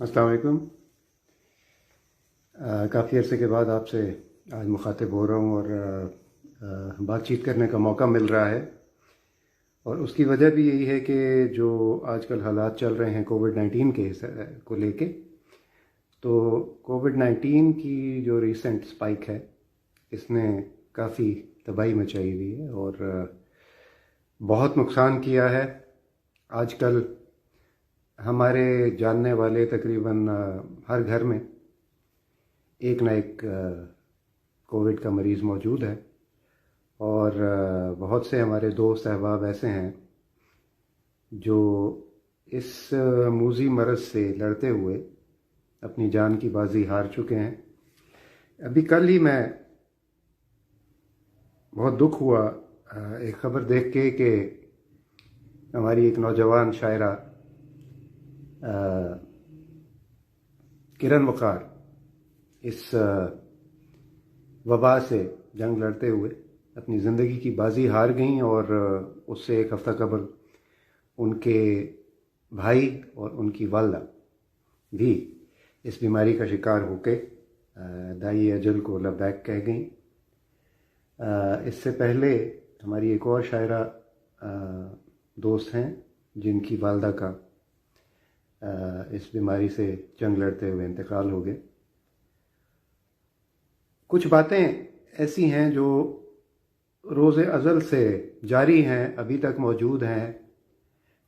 अस्सलाम वालेकुम। काफ़ी अरसे के बाद आपसे आज मुखातिब हो रहा हूँ और बातचीत करने का मौका मिल रहा है। और उसकी वजह भी यही है कि जो आजकल हालात चल रहे हैं कोविड-19 के को लेके, तो कोविड-19 की जो रीसेंट स्पाइक है इसने काफ़ी तबाही मचाई हुई है और बहुत नुकसान किया है। आजकल हमारे जानने वाले तकरीबन हर घर में एक ना एक कोविड का मरीज़ मौजूद है और बहुत से हमारे दोस्त अहबाब ऐसे हैं जो इस मूजी मरज़ से लड़ते हुए अपनी जान की बाजी हार चुके हैं। अभी कल ही मैं बहुत दुख हुआ एक ख़बर देख के कि हमारी एक नौजवान शायरा किरण वक़ार इस वबा से जंग लड़ते हुए अपनी ज़िंदगी की बाजी हार गईं और उससे एक हफ़्ता कबल उनके भाई और उनकी वालदा भी इस बीमारी का शिकार होके दाई अजल को लबैक कह गईं। इससे पहले हमारी एक और शायरा दोस्त हैं जिनकी वालदा का इस बीमारी से जंग लड़ते हुए इंतकाल हो गए। कुछ बातें ऐसी हैं जो रोज़े अज़ल से जारी हैं, अभी तक मौजूद हैं।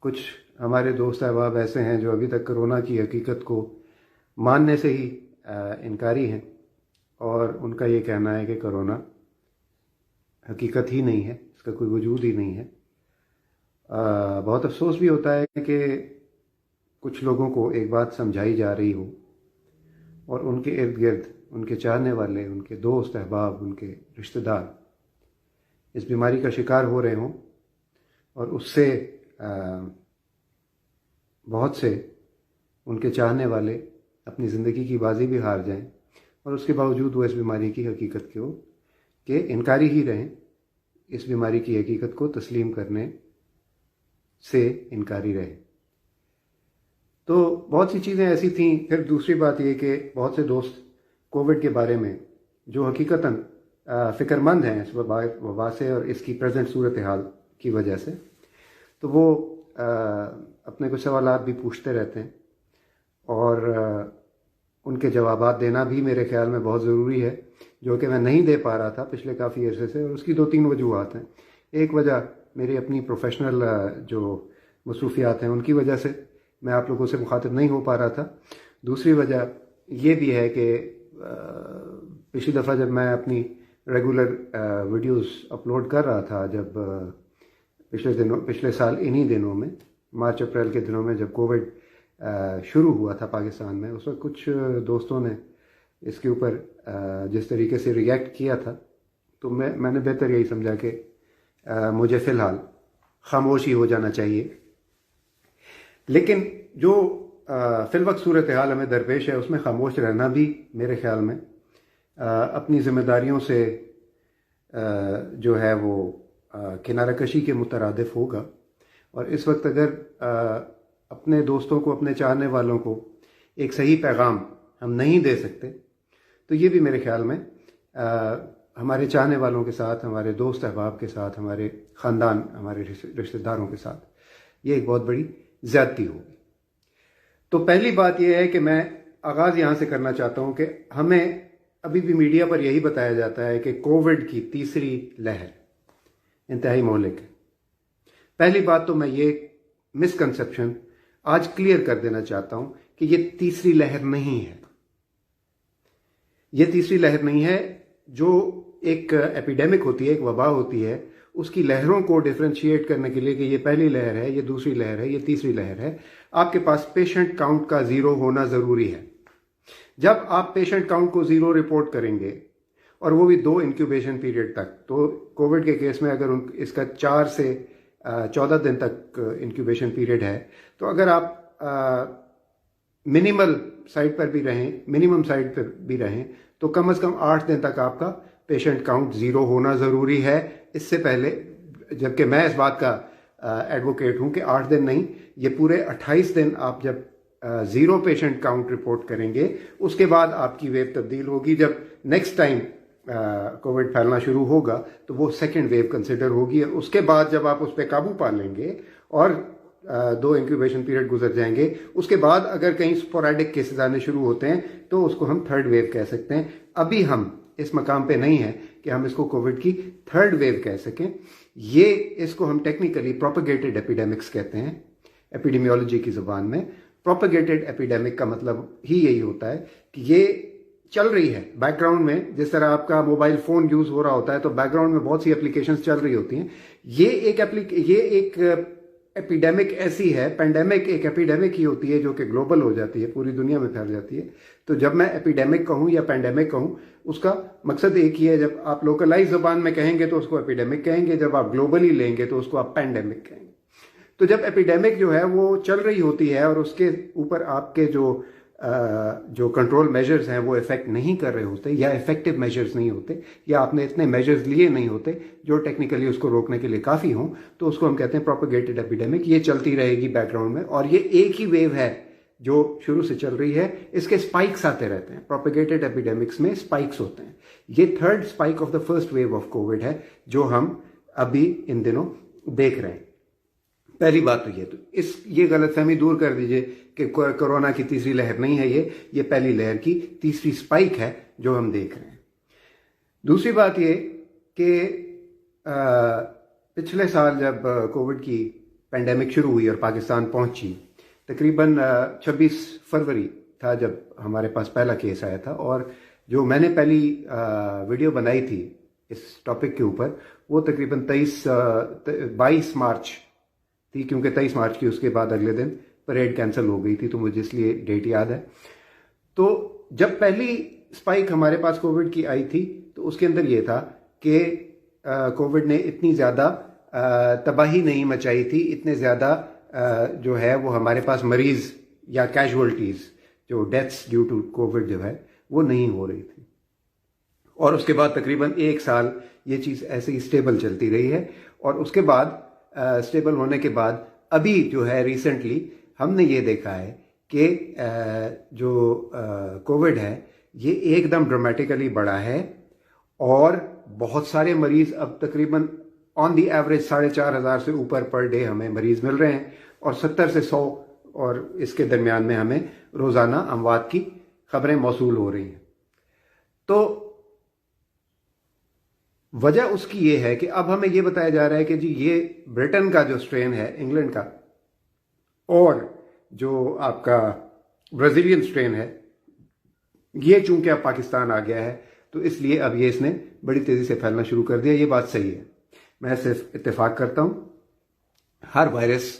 कुछ हमारे दोस्त अहबाब ऐसे हैं जो अभी तक कोरोना की हकीकत को मानने से ही इनकारी हैं और उनका ये कहना है कि कोरोना हकीकत ही नहीं है, इसका कोई वजूद ही नहीं है। बहुत अफसोस भी होता है कि कुछ लोगों को एक बात समझाई जा रही हो और उनके इर्द गिर्द उनके चाहने वाले, उनके दोस्त अहबाब, उनके रिश्तेदार इस बीमारी का शिकार हो रहे हों और उससे बहुत से उनके चाहने वाले अपनी ज़िंदगी की बाजी भी हार जाएं और उसके बावजूद वो इस बीमारी की हकीकत के इनकारी ही रहें, इस बीमारी की हकीकत को तस्लीम करने से इनकारी रहे। तो बहुत सी चीज़ें ऐसी थीं। फिर दूसरी बात यह कि बहुत से दोस्त कोविड के बारे में जो हकीकतन फ़िक्रमंद हैं इस वबा से और इसकी प्रेजेंट सूरत हाल की वजह से, तो वो अपने कुछ सवालात भी पूछते रहते हैं और उनके जवाबात देना भी मेरे ख्याल में बहुत ज़रूरी है, जो कि मैं नहीं दे पा रहा था पिछले काफ़ी अरसे से। और उसकी 2-3 वजूहात हैं। एक वजह मेरी अपनी प्रोफेशनल जो मसरूफियात हैं उनकी वजह से मैं आप लोगों से मुखातिब नहीं हो पा रहा था। दूसरी वजह ये भी है कि पिछली दफ़ा जब मैं अपनी रेगुलर वीडियोस अपलोड कर रहा था, जब पिछले साल इन्हीं दिनों में, मार्च अप्रैल के दिनों में जब कोविड शुरू हुआ था पाकिस्तान में, उस वक्त कुछ दोस्तों ने इसके ऊपर जिस तरीके से रिएक्ट किया था, तो मैंने बेहतर यही समझा कि मुझे फ़िलहाल खामोश ही हो जाना चाहिए। लेकिन जो फिल वक्त सूरत हाल हमें दरपेश है उसमें खामोश रहना भी मेरे ख्याल में अपनी ज़िम्मेदारियों से जो है वो किनारा कशी के मुतरादिफ होगा। और इस वक्त अगर अपने दोस्तों को, अपने चाहने वालों को एक सही पैगाम हम नहीं दे सकते, तो ये भी मेरे ख्याल में हमारे चाहने वालों के साथ, हमारे दोस्त अहबाब के साथ, हमारे ख़ानदान, हमारे रिश्तेदारों के साथ ये एक बहुत बड़ी ज़्यादती होगी। तो पहली बात यह है कि मैं आगाज़ यहाँ से करना चाहता हूँ कि हमें अभी भी मीडिया पर यही बताया जाता है कि कोविड की तीसरी लहर इंतहाई मोहलिक है। पहली बात तो मैं ये मिसकंसेप्शन आज क्लियर कर देना चाहता हूँ कि ये तीसरी लहर नहीं है। ये तीसरी लहर नहीं है। जो एक एपिडेमिक होती है, एक वबा होती है, उसकी लहरों को डिफ्रेंशिएट करने के लिए कि ये पहली लहर है, ये दूसरी लहर है, ये तीसरी लहर है, आपके पास पेशेंट काउंट का 0 होना ज़रूरी है। जब आप पेशेंट काउंट को 0 रिपोर्ट करेंगे, और वो भी 2 इंक्यूबेशन पीरियड तक, तो कोविड के केस में अगर इसका 4 से 14 दिन तक इंक्यूबेशन पीरियड है, तो अगर आप मिनिमल साइड पर भी रहें, मिनिमम साइड पर भी रहें, तो कम से कम 8 दिन तक आपका पेशेंट काउंट 0 होना ज़रूरी है। इससे पहले, जबकि मैं इस बात का एडवोकेट हूँ कि 8 दिन नहीं, ये पूरे 28 दिन आप जब 0 पेशेंट काउंट रिपोर्ट करेंगे, उसके बाद आपकी वेव तब्दील होगी। जब नेक्स्ट टाइम कोविड फैलना शुरू होगा तो वो सेकेंड वेव कंसिडर होगी। उसके बाद जब आप उस पर काबू पा लेंगे और 2 इंक्यूबेशन पीरियड गुजर जाएंगे, उसके बाद अगर कहीं स्पोरेडिक केसेस आने शुरू होते हैं तो उसको हम थर्ड वेव कह सकते हैं। अभी हम इस मकाम पे नहीं है कि हम इसको कोविड की थर्ड वेव कह सकें। इसको हम टेक्निकली प्रोपेगेटेड एपिडेमिक्स कहते हैं एपिडेमियोलॉजी की जुबान में। प्रोपेगेटेड एपिडेमिक का मतलब ही यही होता है कि ये चल रही है बैकग्राउंड में। जिस तरह आपका मोबाइल फोन यूज हो रहा होता है तो बैकग्राउंड में बहुत सी एप्लीकेशंस चल रही होती हैं। ये एक एपिडेमिक ऐसी है, पेंडेमिक एक एपिडेमिक ही होती है जो कि ग्लोबल हो जाती है, पूरी दुनिया में फैल जाती है। तो जब मैं एपिडेमिक कहूं या पेंडेमिक कहूं, उसका मकसद एक ही है। जब आप लोकलाइज जुबान में कहेंगे तो उसको एपिडेमिक कहेंगे, जब आप ग्लोबली लेंगे तो उसको आप पेंडेमिक कहेंगे। तो जब एपिडेमिक जो है वो चल रही होती है और उसके ऊपर आपके जो कंट्रोल मेजर्स हैं वो इफेक्ट नहीं कर रहे होते या इफेक्टिव मेजर्स नहीं होते, या आपने इतने मेजर्स लिए नहीं होते जो टेक्निकली उसको रोकने के लिए काफ़ी हों, तो उसको हम कहते हैं प्रोपेगेटेड एपिडेमिक। ये चलती रहेगी बैकग्राउंड में और ये एक ही वेव है जो शुरू से चल रही है। इसके स्पाइक्स आते रहते हैं। प्रोपेगेटेड एपिडेमिक्स में स्पाइक्स होते हैं। ये third spike of the first wave of Covid है जो हम अभी इन दिनों देख रहे हैं। पहली बात तो ये गलतफहमी दूर कर दीजिए कि कोरोना की तीसरी लहर नहीं है। ये पहली लहर की तीसरी स्पाइक है जो हम देख रहे हैं। दूसरी बात ये कि पिछले साल जब कोविड की पेंडेमिक शुरू हुई और पाकिस्तान पहुंची, तकरीबन 26 फरवरी था जब हमारे पास पहला केस आया था। और जो मैंने पहली वीडियो बनाई थी इस टॉपिक के ऊपर वो तकरीबन 22 मार्च थी, क्योंकि 23 मार्च की उसके बाद अगले दिन परेड कैंसिल हो गई थी, तो मुझे इसलिए डेट याद है। तो जब पहली स्पाइक हमारे पास कोविड की आई थी तो उसके अंदर ये था कि कोविड ने इतनी ज़्यादा तबाही नहीं मचाई थी, इतने ज़्यादा जो है वो हमारे पास मरीज या कैजुअल्टीज, जो डेथ्स ड्यू टू कोविड जो है वो नहीं हो रही थी। और उसके बाद तकरीबन 1 साल ये चीज़ ऐसे ही स्टेबल चलती रही है। और उसके बाद स्टेबल होने के बाद अभी जो है रिसेंटली हमने ये देखा है कि जो कोविड है ये एकदम ड्रामेटिकली बढ़ा है और बहुत सारे मरीज अब तकरीबन ऑन दी एवरेज 4,500 से ऊपर पर डे हमें मरीज मिल रहे हैं और 70 से 100 और इसके दरमियान में हमें रोज़ाना अमवात की खबरें मौसूल हो रही हैं। तो वजह उसकी ये है कि अब हमें ये बताया जा रहा है कि जी ये ब्रिटेन का जो स्ट्रेन है, इंग्लैंड का, और जो आपका ब्राजीलियन स्ट्रेन है, ये चूंकि अब पाकिस्तान आ गया है तो इसलिए अब ये इसने बड़ी तेजी से फैलना शुरू कर दिया। ये बात सही है, मैं सिर्फ इत्तेफाक करता हूं। हर वायरस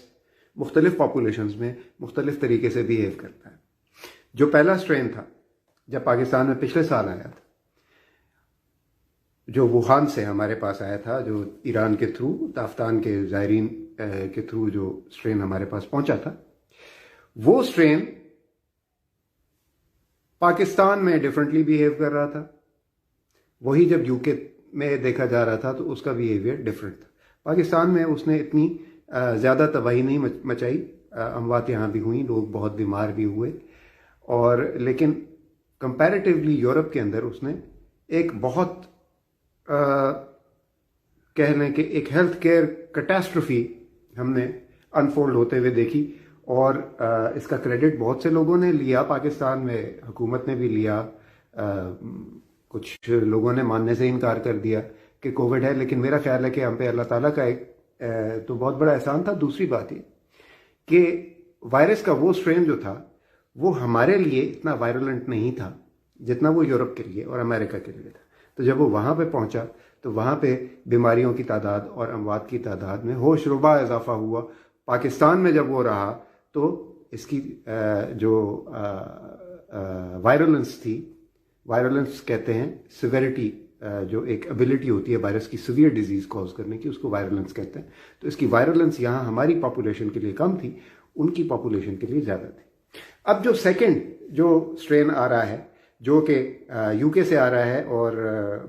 मुख्तलिफ पॉपुलेशंस में मुख्तलिफ तरीके से बिहेव करता है। जो पहला स्ट्रेन था जब पाकिस्तान में पिछले साल आया था, जो वुहान से हमारे पास आया था, जो ईरान के थ्रू, ताफ्तान के ज़ायरीन के थ्रू जो स्ट्रेन हमारे पास पहुंचा था, वो स्ट्रेन पाकिस्तान में डिफरेंटली बिहेव कर रहा था। वही जब यूके में देखा जा रहा था तो उसका बिहेवियर डिफरेंट था। पाकिस्तान में उसने इतनी ज़्यादा तबाही नहीं मचाई, अमवात यहाँ भी हुई, लोग बहुत बीमार भी हुए, और लेकिन कंपैरेटिवली यूरोप के अंदर उसने एक बहुत कह लें कि एक हेल्थ केयर कैटास्ट्रोफी हमने अनफोल्ड होते हुए देखी। और इसका क्रेडिट बहुत से लोगों ने लिया, पाकिस्तान में हुकूमत ने भी लिया, कुछ लोगों ने मानने से इनकार कर दिया कि कोविड है, लेकिन मेरा ख्याल है कि हम पे अल्लाह ताला का एक तो बहुत बड़ा एहसान था। दूसरी बात ये कि वायरस का वो स्ट्रेन जो था वो हमारे लिए इतना वायरुलेंट नहीं था जितना वो यूरोप के लिए और अमेरिका के लिए था। तो जब वो वहाँ पे पहुँचा तो वहाँ पे बीमारियों की तादाद और अमवात की तादाद में होशरुबा इजाफा हुआ। पाकिस्तान में जब वो रहा तो इसकी जो वायरुलेंस थी, वायरुलेंस कहते हैं सिवियरिटी, जो एक एबिलिटी होती है वायरस की सीवियर डिजीज कॉज करने की, उसको वायरुलेंस कहते हैं। तो इसकी वायरुलेंस यहाँ हमारी पॉपुलेशन के लिए कम थी, उनकी पॉपुलेशन के लिए ज़्यादा थी। अब जो सेकंड जो स्ट्रेन आ रहा है, जो कि यूके से आ रहा है और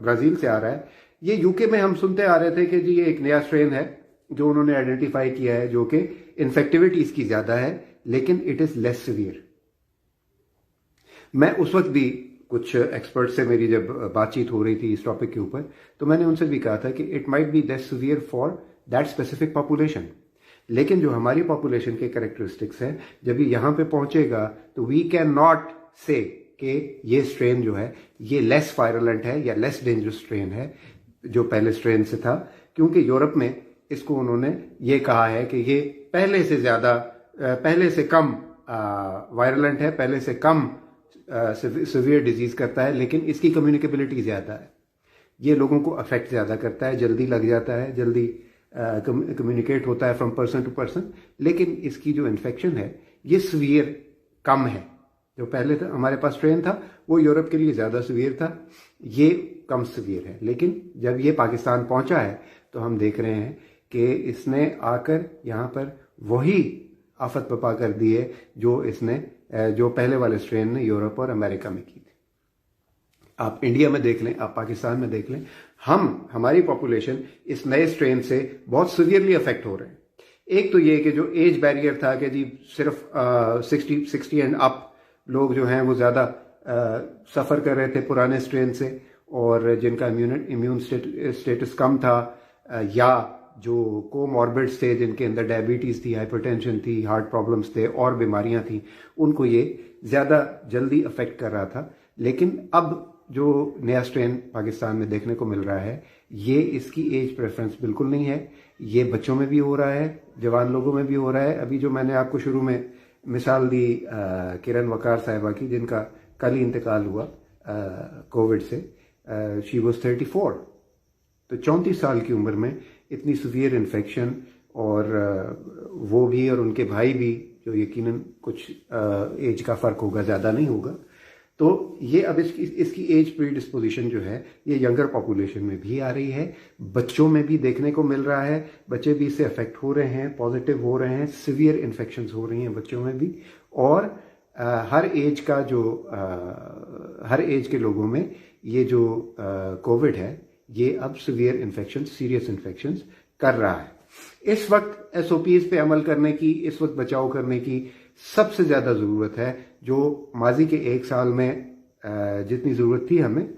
ब्राज़ील से आ रहा है, ये यूके में हम सुनते आ रहे थे कि जी ये एक नया स्ट्रेन है जो उन्होंने आइडेंटिफाई किया है, जो कि इन्फेक्टिविटी इसकी ज़्यादा है लेकिन इट इज़ लेस सीवियर। मैं उस वक्त भी कुछ एक्सपर्ट से मेरी जब बातचीत हो रही थी इस टॉपिक के ऊपर, तो मैंने उनसे भी कहा था कि it might be that severe for that specific population, लेकिन जो हमारी पॉपुलेशन के कैरेक्टरिस्टिक्स हैं, जब ये यहाँ पे पहुंचेगा तो वी कैन नॉट से कि ये स्ट्रेन जो है ये लेस वायरलेंट है या लेस डेंजरस स्ट्रेन है जो पहले स्ट्रेन से था, क्योंकि यूरोप में इसको उन्होंने ये कहा है कि ये पहले से कम वायरलेंट है, पहले से कम सिवियर डिजीज करता है, लेकिन इसकी कम्युनिकेबिलिटी ज्यादा है, ये लोगों को अफेक्ट ज्यादा करता है, जल्दी लग जाता है, जल्दी कम्युनिकेट होता है फ्रॉम पर्सन टू पर्सन, लेकिन इसकी जो इन्फेक्शन है ये सीवियर कम है। जो पहले था हमारे पास स्ट्रेन था वो यूरोप के लिए ज्यादा सीवियर था, ये कम सीवियर है। लेकिन जब ये पाकिस्तान पहुंचा है तो हम देख रहे हैं कि इसने आकर यहाँ पर वही आफत बपा कर दी है जो पहले वाले स्ट्रेन ने यूरोप और अमेरिका में की थी। आप इंडिया में देख लें, आप पाकिस्तान में देख लें, हमारी पॉपुलेशन इस नए स्ट्रेन से बहुत सीवियरली अफेक्ट हो रहे हैं। एक तो ये कि जो एज बैरियर था कि जी सिर्फ 60 एंड अप लोग जो हैं वो ज्यादा सफर कर रहे थे पुराने स्ट्रेन से, और जिनका इम्यून स्टेटस कम था या जो कोमॉर्बिड्स थे, जिनके अंदर डायबिटीज थी, हाइपरटेंशन थी, हार्ट प्रॉब्लम्स थे और बीमारियां थी, उनको ये ज्यादा जल्दी अफेक्ट कर रहा था। लेकिन अब जो नया स्ट्रेन पाकिस्तान में देखने को मिल रहा है, ये इसकी एज प्रेफरेंस बिल्कुल नहीं है, ये बच्चों में भी हो रहा है, जवान लोगों में भी हो रहा है। अभी जो मैंने आपको शुरू में मिसाल दी किरण वकार साहिबा की, जिनका कल ही इंतकाल हुआ कोविड से, शी वॉज 34, तो 34 साल की उम्र में इतनी सीवियर इन्फेक्शन, और वो भी और उनके भाई भी, जो यकीनन कुछ एज का फर्क होगा, ज्यादा नहीं होगा। तो ये अब इसकी एज प्रीडिस्पोजिशन जो है ये यंगर पॉपुलेशन में भी आ रही है, बच्चों में भी देखने को मिल रहा है, बच्चे भी इससे अफेक्ट हो रहे हैं, पॉजिटिव हो रहे हैं, सीवियर इन्फेक्शंस हो रही हैं बच्चों में भी, और हर एज के लोगों में ये जो कोविड है ये अब सीवियर इन्फेक्शन, सीरियस इन्फेक्शंस कर रहा है। इस वक्त एसओपीज पे अमल करने की, इस वक्त बचाव करने की सबसे ज्यादा जरूरत है, जो माजी के 1 साल में जितनी जरूरत थी हमें,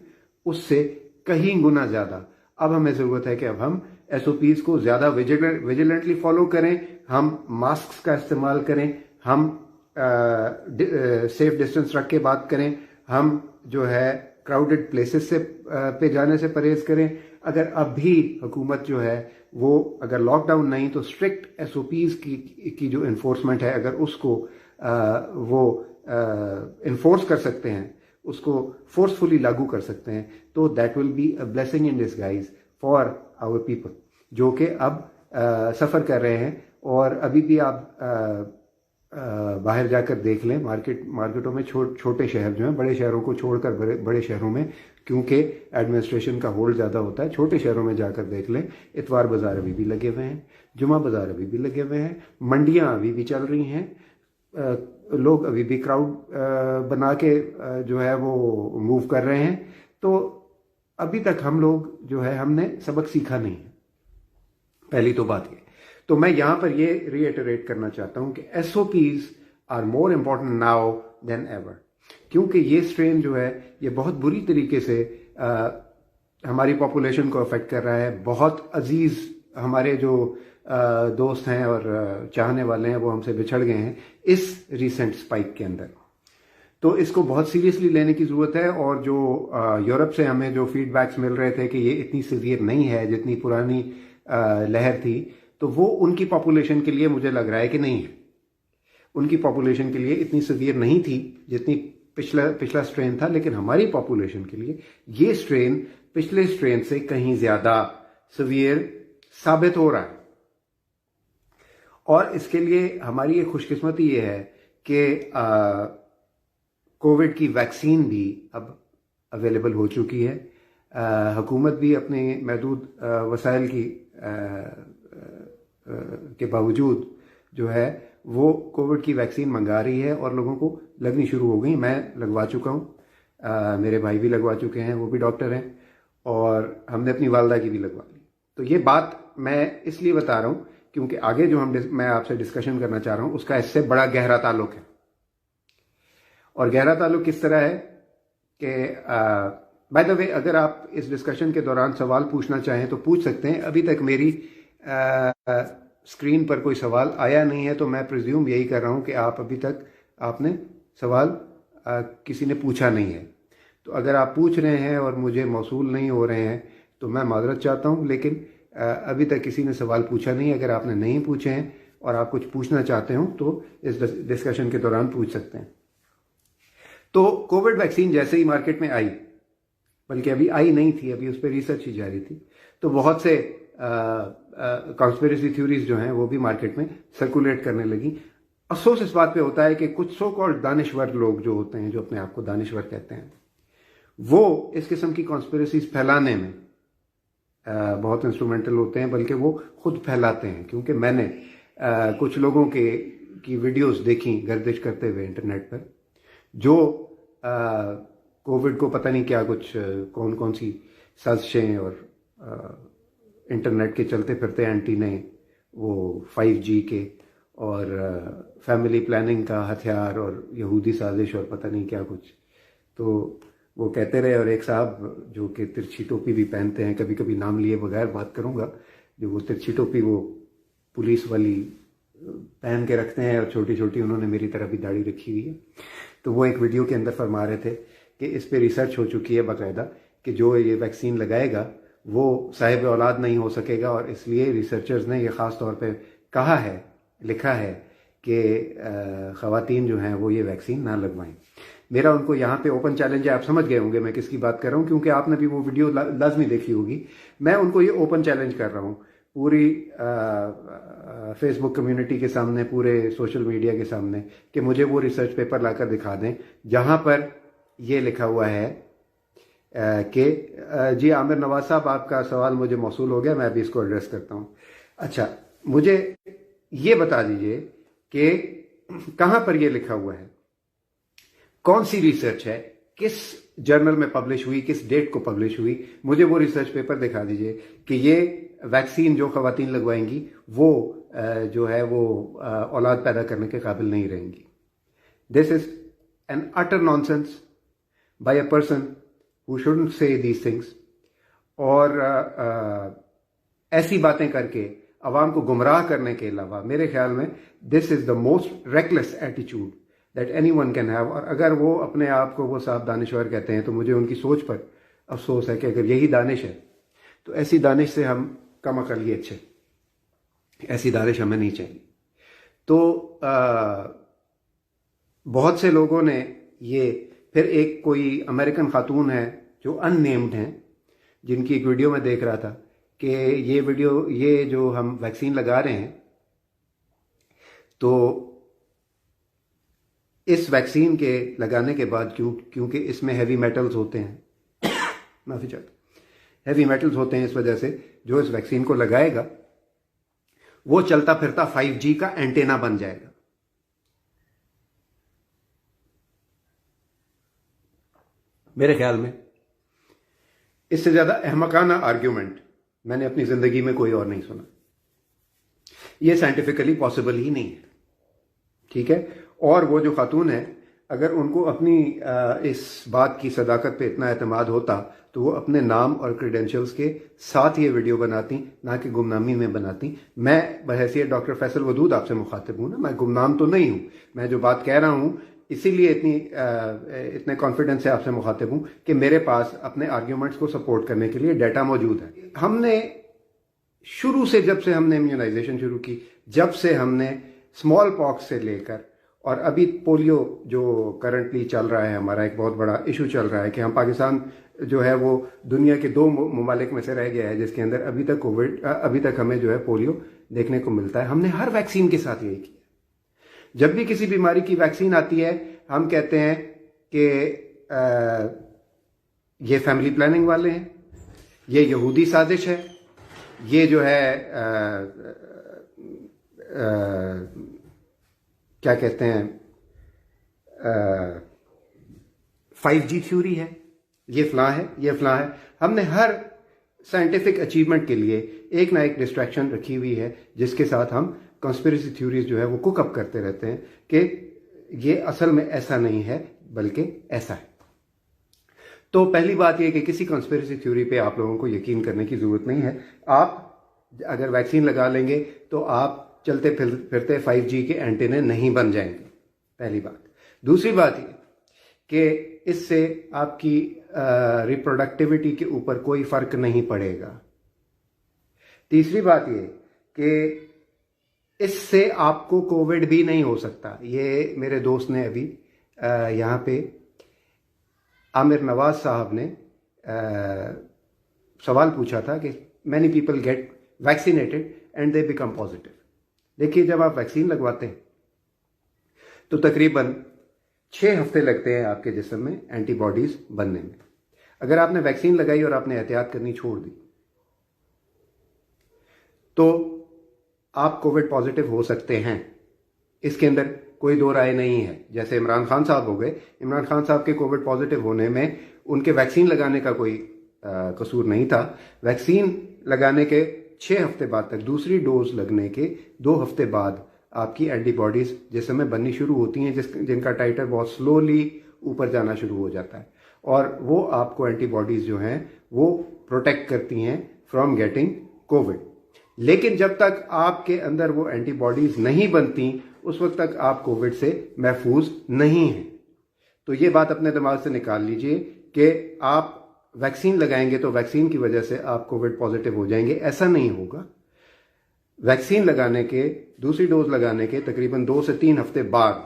उससे कहीं गुना ज्यादा अब हमें जरूरत है कि अब हम एसओपीज को ज्यादा विजिलेंटली फॉलो करें, हम मास्क का इस्तेमाल करें, हम सेफ डिस्टेंस रख के बात करें, हम जो है क्राउडेड प्लेसेस पे जाने से परहेज करें। अगर अब भी हुकूमत जो है वो अगर लॉकडाउन नहीं तो स्ट्रिक्ट एसओपीज की जो इन्फोर्समेंट है, अगर उसको वो इन्फोर्स कर सकते हैं, उसको फोर्सफुली लागू कर सकते हैं, तो that will be a blessing in disguise for our people, जो कि अब सफर कर रहे हैं। और अभी भी आप बाहर जाकर देख लें, मार्केटों में छोटे शहर जो हैं, बड़े शहरों को छोड़कर बड़े शहरों में, क्योंकि एडमिनिस्ट्रेशन का होल्ड ज्यादा होता है, छोटे शहरों में जाकर देख लें, इतवार बाजार अभी भी लगे हुए हैं, जुमा बाजार अभी भी लगे हुए हैं, मंडियां अभी भी चल रही हैं, लोग अभी भी क्राउड बना के जो है वो मूव कर रहे हैं। तो अभी तक हम लोग जो है हमने सबक सीखा नहीं है, पहली तो बात ये। तो मैं यहां पर ये रीइटरेट करना चाहता हूं कि SOPs are more important now than ever, क्योंकि ये स्ट्रेन जो है ये बहुत बुरी तरीके से हमारी पॉपुलेशन को अफेक्ट कर रहा है। बहुत अजीज हमारे जो दोस्त हैं और चाहने वाले हैं वो हमसे बिछड़ गए हैं इस रिसेंट स्पाइक के अंदर, तो इसको बहुत सीरियसली लेने की जरूरत है। और जो यूरोप से हमें जो फीडबैक्स मिल रहे थे कि ये इतनी सीवियर नहीं है जितनी पुरानी लहर थी, तो वो उनकी पॉपुलेशन के लिए मुझे लग रहा है कि नहीं है, उनकी पॉपुलेशन के लिए इतनी सीवियर नहीं थी जितनी पिछला स्ट्रेन था, लेकिन हमारी पॉपुलेशन के लिए ये स्ट्रेन पिछले स्ट्रेन से कहीं ज्यादा सीवियर साबित हो रहा है। और इसके लिए हमारी एक खुशकिस्मती ये है कि कोविड की वैक्सीन भी अब अवेलेबल हो चुकी है। हुकूमत भी अपने महदूद वसाइल के बावजूद जो है वो कोविड की वैक्सीन मंगा रही है और लोगों को लगनी शुरू हो गई। मैं लगवा चुका हूँ, मेरे भाई भी लगवा चुके हैं, वो भी डॉक्टर हैं, और हमने अपनी वालदा की भी लगवा ली। तो ये बात मैं इसलिए बता रहा हूँ क्योंकि आगे जो मैं आपसे डिस्कशन करना चाह रहा हूँ उसका इससे बड़ा गहरा ताल्लुक है। और गहरा ताल्लुक किस तरह है कि बाय द वे अगर आप इस डिस्कशन के दौरान सवाल पूछना चाहें तो पूछ सकते हैं। अभी तक मेरी स्क्रीन पर कोई सवाल आया नहीं है, तो मैं प्रिज्यूम यही कर रहा हूं कि आप अभी तक आपने सवाल किसी ने पूछा नहीं है। तो अगर आप पूछ रहे हैं और मुझे मौसूल नहीं हो रहे हैं तो मैं माजरत चाहता हूं, लेकिन अभी तक किसी ने सवाल पूछा नहीं है। अगर आपने नहीं पूछे हैं और आप कुछ पूछना चाहते हो तो इस डिस्कशन के दौरान पूछ सकते हैं। तो कोविड वैक्सीन जैसे ही मार्केट में आई, बल्कि अभी आई नहीं थी, अभी उस पर रिसर्च ही जारी थी, तो बहुत से कॉन्स्पिरेसी थ्योरीज जो हैं वो भी मार्केट में सर्कुलेट करने लगी। अफसोस इस बात पे होता है कि कुछ सो कॉल्ड दानिश्वर लोग जो होते हैं, जो अपने आप को दानिश्वर कहते हैं, वो इस किस्म की कॉन्स्पिरेसीज फैलाने में बहुत इंस्ट्रूमेंटल होते हैं, बल्कि वो खुद फैलाते हैं। क्योंकि मैंने कुछ लोगों की वीडियोस देखी गर्दिश करते हुए इंटरनेट पर, जो कोविड को पता नहीं क्या कुछ कौन कौन सी साजिशें और इंटरनेट के चलते फिरते एंटीने, वो 5G के और फैमिली प्लानिंग का हथियार और यहूदी साजिश और पता नहीं क्या कुछ, तो वो कहते रहे। और एक साहब जो कि तिरछी टोपी भी पहनते हैं, कभी कभी नाम लिए बगैर बात करूंगा, जो वो तिरछी टोपी वो पुलिस वाली पहन के रखते हैं और छोटी छोटी उन्होंने मेरी तरह भी दाढ़ी रखी हुई है, तो वो एक वीडियो के अंदर फरमा रहे थे कि इस पे रिसर्च हो चुकी है बाकायदा कि जो ये वैक्सीन लगाएगा वो साहिब औलाद नहीं हो सकेगा, और इसलिए रिसर्चर्स ने ये ख़ास तौर पे कहा है, लिखा है कि ख़वातीन जो हैं वो ये वैक्सीन ना लगवाएं। मेरा उनको यहाँ पे ओपन चैलेंज है, आप समझ गए होंगे मैं किसकी बात कर रहा हूँ, क्योंकि आपने भी वो वीडियो लाजमी देखी होगी। मैं उनको ये ओपन चैलेंज कर रहा हूँ पूरी फेसबुक कम्युनिटी के सामने, पूरे सोशल मीडिया के सामने, कि मुझे वो रिसर्च पेपर लाकर दिखा दें जहाँ पर ये लिखा हुआ है कि जी आमिर नवाज साहब, आपका सवाल मुझे मौसूल हो गया, मैं अभी इसको एड्रेस करता हूँ। अच्छा, मुझे ये बता दीजिए कि कहाँ पर ये लिखा हुआ है, कौन सी रिसर्च है, किस जर्नल में पब्लिश हुई, किस डेट को पब्लिश हुई। मुझे वो रिसर्च पेपर दिखा दीजिए कि ये वैक्सीन जो खवातीन लगवाएंगी वो जो है वो औलाद पैदा करने के काबिल नहीं रहेंगी। This is an utter nonsense by a person who shouldn't say these things. और ऐसी बातें करके अवाम को गुमराह करने के अलावा मेरे ख्याल में this is the most reckless attitude that anyone can have. और अगर वो अपने आप को वो साहब दानिश्वर कहते हैं तो मुझे उनकी सोच पर अफसोस है कि अगर यही दानिश है तो ऐसी दानिश से हम कम अकल अच्छे, ऐसी दानिश हमें नहीं चाहिए। तो बहुत से लोगों ने ये, फिर एक कोई अमेरिकन खातून है जो अननेम्ड हैं, जिनकी एक वीडियो में देख रहा था कि ये जो हम वैक्सीन लगा रहे हैं, तो इस वैक्सीन के लगाने के बाद क्योंकि इसमें हैवी मेटल्स होते हैं माफी चाहता, हैवी मेटल्स होते हैं, इस वजह से जो इस वैक्सीन को लगाएगा वो चलता फिरता 5G का एंटेना बन जाएगा। मेरे ख्याल में इससे ज्यादा अहमकाना आर्ग्यूमेंट मैंने अपनी जिंदगी में कोई और नहीं सुना। यह साइंटिफिकली पॉसिबल ही नहीं है, ठीक है। और वो जो खातून है, अगर उनको अपनी इस बात की सदाकत पे इतना एतमाद होता तो वो अपने नाम और क्रेडेंशियल्स के साथ ये वीडियो बनाती, ना कि गुमनामी में बनाती। मैं बहैसियत डॉक्टर फैसल वदूद आपसे मुखातिब हूं ना, मैं गुमनाम तो नहीं हूं। मैं जो बात कह रहा हूं इसीलिए इतने कॉन्फिडेंस से आपसे मुखातिब हूं कि मेरे पास अपने आर्ग्यूमेंट्स को सपोर्ट करने के लिए डाटा मौजूद है। हमने शुरू से, जब से हमने इम्यूनाइजेशन शुरू की, जब से हमने स्मॉल पॉक्स से लेकर और अभी पोलियो जो करंटली चल रहा है, हमारा एक बहुत बड़ा इशू चल रहा है कि हम पाकिस्तान जो है वो दुनिया के 2 ममालिक में से रह गया है जिसके अंदर अभी तक हमें जो है पोलियो देखने को मिलता है। हमने हर वैक्सीन के साथ यही किया। जब भी किसी बीमारी की वैक्सीन आती है हम कहते हैं कि ये फैमिली प्लानिंग वाले हैं, ये यहूदी साजिश है, ये जो है क्या कहते हैं 5G थ्योरी है, ये फलां है, ये फलां है। हमने हर साइंटिफिक अचीवमेंट के लिए एक ना एक डिस्ट्रैक्शन रखी हुई है जिसके साथ हम कॉन्स्पिरेसी थ्योरीज जो है वो कुक अप करते रहते हैं कि ये असल में ऐसा नहीं है, बल्कि ऐसा है। तो पहली बात यह कि किसी कॉन्स्पिरेसी थ्योरी पे आप लोगों को यकीन करने की जरूरत नहीं है। आप अगर वैक्सीन लगा लेंगे तो आप चलते फिरते 5G के एंटीने नहीं बन जाएंगे, पहली बात। दूसरी बात ये कि इससे आपकी रिप्रोडक्टिविटी के ऊपर कोई फर्क नहीं पड़ेगा। तीसरी बात ये कि इससे आपको कोविड भी नहीं हो सकता। ये मेरे दोस्त ने अभी यहाँ पे आमिर नवाज साहब ने सवाल पूछा था कि many people get vaccinated and they become positive. देखिए, जब आप वैक्सीन लगवाते हैं तो तकरीबन 6 हफ्ते लगते हैं आपके जिस्म में एंटीबॉडीज बनने में। अगर आपने वैक्सीन लगाई और आपने एहतियात करनी छोड़ दी तो आप कोविड पॉजिटिव हो सकते हैं, इसके अंदर कोई दो राय नहीं है। जैसे इमरान खान साहब हो गए, इमरान खान साहब के कोविड पॉजिटिव होने में उनके वैक्सीन लगाने का कोई कसूर नहीं था। वैक्सीन लगाने के 6 हफ्ते बाद तक, दूसरी डोज लगने के 2 हफ्ते बाद आपकी एंटीबॉडीज जिसम में बननी शुरू होती हैं, जिनका टाइटर बहुत स्लोली ऊपर जाना शुरू हो जाता है और वो आपको एंटीबॉडीज जो हैं वो प्रोटेक्ट करती हैं फ्रॉम गेटिंग कोविड। लेकिन जब तक आपके अंदर वो एंटीबॉडीज नहीं बनती उस वक्त तक आप कोविड से महफूज नहीं हैं। तो ये बात अपने दिमाग से निकाल लीजिए कि आप वैक्सीन लगाएंगे तो वैक्सीन की वजह से आप कोविड पॉजिटिव हो जाएंगे, ऐसा नहीं होगा। वैक्सीन लगाने के, दूसरी डोज लगाने के तकरीबन 2 से 3 हफ्ते बाद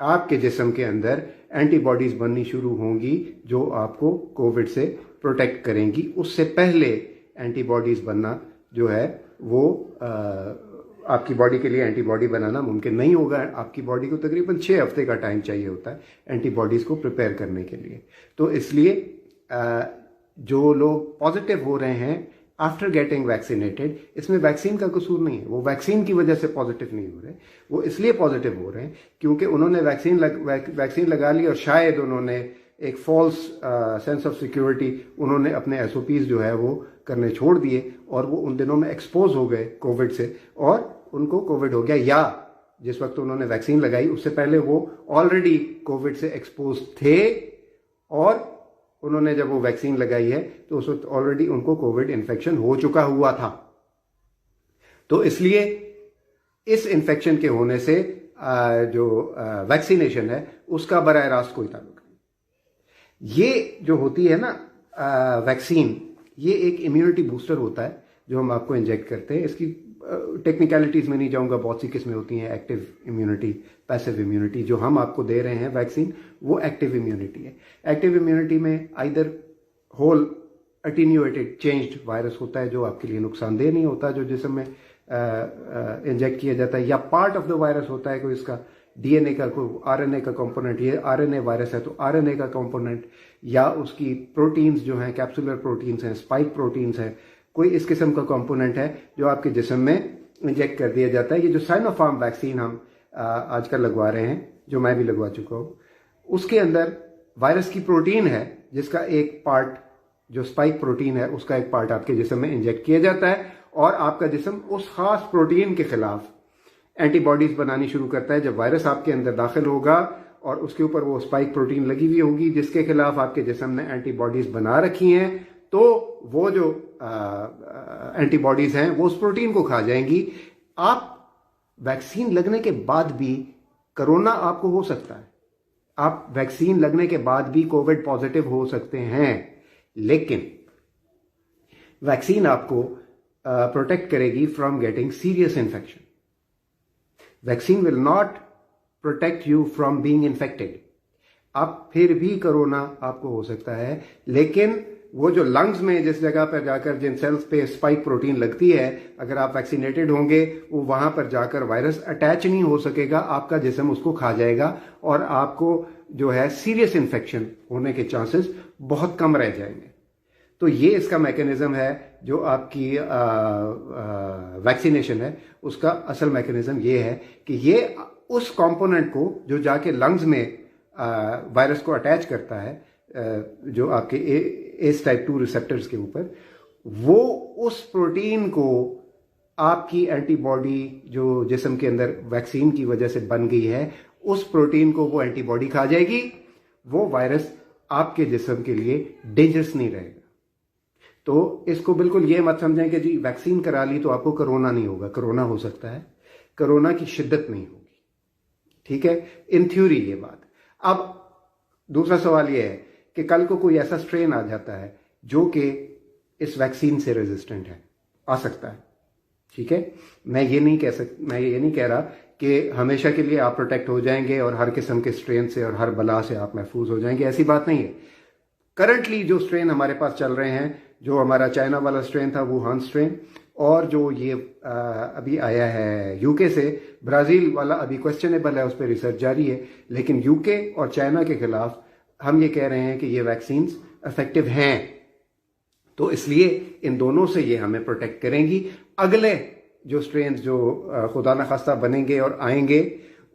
आपके जिस्म के अंदर एंटीबॉडीज बननी शुरू होंगी जो आपको कोविड से प्रोटेक्ट करेंगी। उससे पहले एंटीबॉडीज बनना जो है वो आपकी बॉडी के लिए एंटीबॉडी बनाना मुमकिन नहीं होगा। आपकी बॉडी को तकरीबन 6 हफ्ते का टाइम चाहिए होता है एंटीबॉडीज को प्रिपेयर करने के लिए। तो इसलिए जो लोग पॉजिटिव हो रहे हैं आफ्टर गेटिंग वैक्सीनेटेड, इसमें वैक्सीन का कसूर नहीं है। वो वैक्सीन की वजह से पॉजिटिव नहीं हो रहे, वो इसलिए पॉजिटिव हो रहे हैं क्योंकि उन्होंने वैक्सीन लगा ली और शायद उन्होंने एक फॉल्स सेंस ऑफ सिक्योरिटी, उन्होंने अपने एसओपीज जो है वो करने छोड़ दिए और वो उन दिनों में एक्सपोज हो गए कोविड से और उनको कोविड हो गया, या जिस वक्त उन्होंने वैक्सीन लगाई उससे पहले वो ऑलरेडी कोविड से एक्सपोज थे और उन्होंने जब वो वैक्सीन लगाई है तो उस वक्त ऑलरेडी उनको कोविड इन्फेक्शन हो चुका हुआ था। तो इसलिए इस इन्फेक्शन के होने से जो वैक्सीनेशन है उसका बराह रास्त कोई ताल्लुक नहीं। ये जो होती है ना वैक्सीन, ये एक इम्यूनिटी बूस्टर होता है जो हम आपको इंजेक्ट करते हैं। इसकी टेक्निकलिटीज में नहीं जाऊंगा, बहुत सी किस्में होती हैं, एक्टिव इम्यूनिटी, पैसिव इम्यूनिटी। जो हम आपको दे रहे हैं वैक्सीन वो एक्टिव इम्यूनिटी है। एक्टिव इम्यूनिटी में आइदर होल अटीन्यूएटेड चेंज्ड वायरस होता है जो आपके लिए नुकसानदेह नहीं होता, जो जिस्म में इंजेक्ट किया जाता है, या पार्ट ऑफ द वायरस होता है कोई इसका डीएनए का, कोई आरएनए का कंपोनेंट। ये आरएनए वायरस है तो आरएनए का कंपोनेंट, या उसकी प्रोटीन्स जो हैं, कैप्सुलर प्रोटीन्स हैं, स्पाइक प्रोटीन्स हैं, कोई इस किस्म का कंपोनेंट है जो आपके जिस्म में इंजेक्ट कर दिया जाता है। ये जो साइनोफार्म वैक्सीन हम आजकल लगवा रहे हैं, जो मैं भी लगवा चुका हूँ, उसके अंदर वायरस की प्रोटीन है जिसका एक पार्ट, जो स्पाइक प्रोटीन है, उसका एक पार्ट आपके जिस्म में इंजेक्ट किया जाता है और आपका जिस्म उस खास प्रोटीन के खिलाफ एंटीबॉडीज बनानी शुरू करता है। जब वायरस आपके अंदर दाखिल होगा और उसके ऊपर वो स्पाइक प्रोटीन लगी हुई होगी जिसके खिलाफ आपके जिस्म ने एंटीबॉडीज बना रखी हैं, तो वो जो एंटीबॉडीज हैं वो उस प्रोटीन को खा जाएंगी। आप वैक्सीन लगने के बाद भी कोरोना आपको हो सकता है, आप वैक्सीन लगने के बाद भी कोविड पॉजिटिव हो सकते हैं, लेकिन वैक्सीन आपको प्रोटेक्ट करेगी from getting serious infection. Vaccine will not protect you from being infected. आप फिर भी कोरोना आपको हो सकता है, लेकिन वो जो लंग्स में जिस जगह पर जाकर, जिन सेल्स पे स्पाइक प्रोटीन लगती है, अगर आप वैक्सीनेटेड होंगे वो वहां पर जाकर वायरस अटैच नहीं हो सकेगा, आपका जिस्म उसको खा जाएगा और आपको जो है सीरियस इन्फेक्शन होने के चांसेस बहुत कम रह जाएंगे। तो ये इसका मैकेनिज्म है जो आपकी वैक्सीनेशन है, उसका असल मैकेनिज्म ये है कि ये उस कंपोनेंट को जो जाके लंग्स में वायरस को अटैच करता है, जो आपके एस टाइप 2 रिसेप्टर्स के ऊपर, वो उस प्रोटीन को आपकी एंटीबॉडी जो जिस्म के अंदर वैक्सीन की वजह से बन गई है, उस प्रोटीन को वो एंटीबॉडी खा जाएगी वो वायरस आपके जिस्म के लिए डेंजरस नहीं रहेगा। तो इसको बिल्कुल ये मत समझें कि जी वैक्सीन करा ली तो आपको कोरोना नहीं होगा। कोरोना हो सकता है, कोरोना की शिद्दत नहीं होगी, ठीक है, इन थ्योरी ये बात। अब दूसरा सवाल ये है कि कल को कोई ऐसा स्ट्रेन आ जाता है जो कि इस वैक्सीन से रेजिस्टेंट है, आ सकता है, ठीक है। मैं ये नहीं कह रहा कि हमेशा के लिए आप प्रोटेक्ट हो जाएंगे और हर किस्म के स्ट्रेन से और हर बला से आप महफूज हो जाएंगे, ऐसी बात नहीं है। करंटली जो स्ट्रेन हमारे पास चल रहे हैं, जो हमारा चाइना वाला स्ट्रेन था वुहान स्ट्रेन, और जो ये अभी आया है यूके से, ब्राजील वाला अभी क्वेश्चनेबल है, उस पर रिसर्च जारी है, लेकिन यूके और चाइना के खिलाफ हम ये कह रहे हैं कि ये वैक्सीन्स इफेक्टिव हैं। तो इसलिए इन दोनों से ये हमें प्रोटेक्ट करेंगी। अगले जो स्ट्रेन जो खुदा न खास्ता बनेंगे और आएंगे,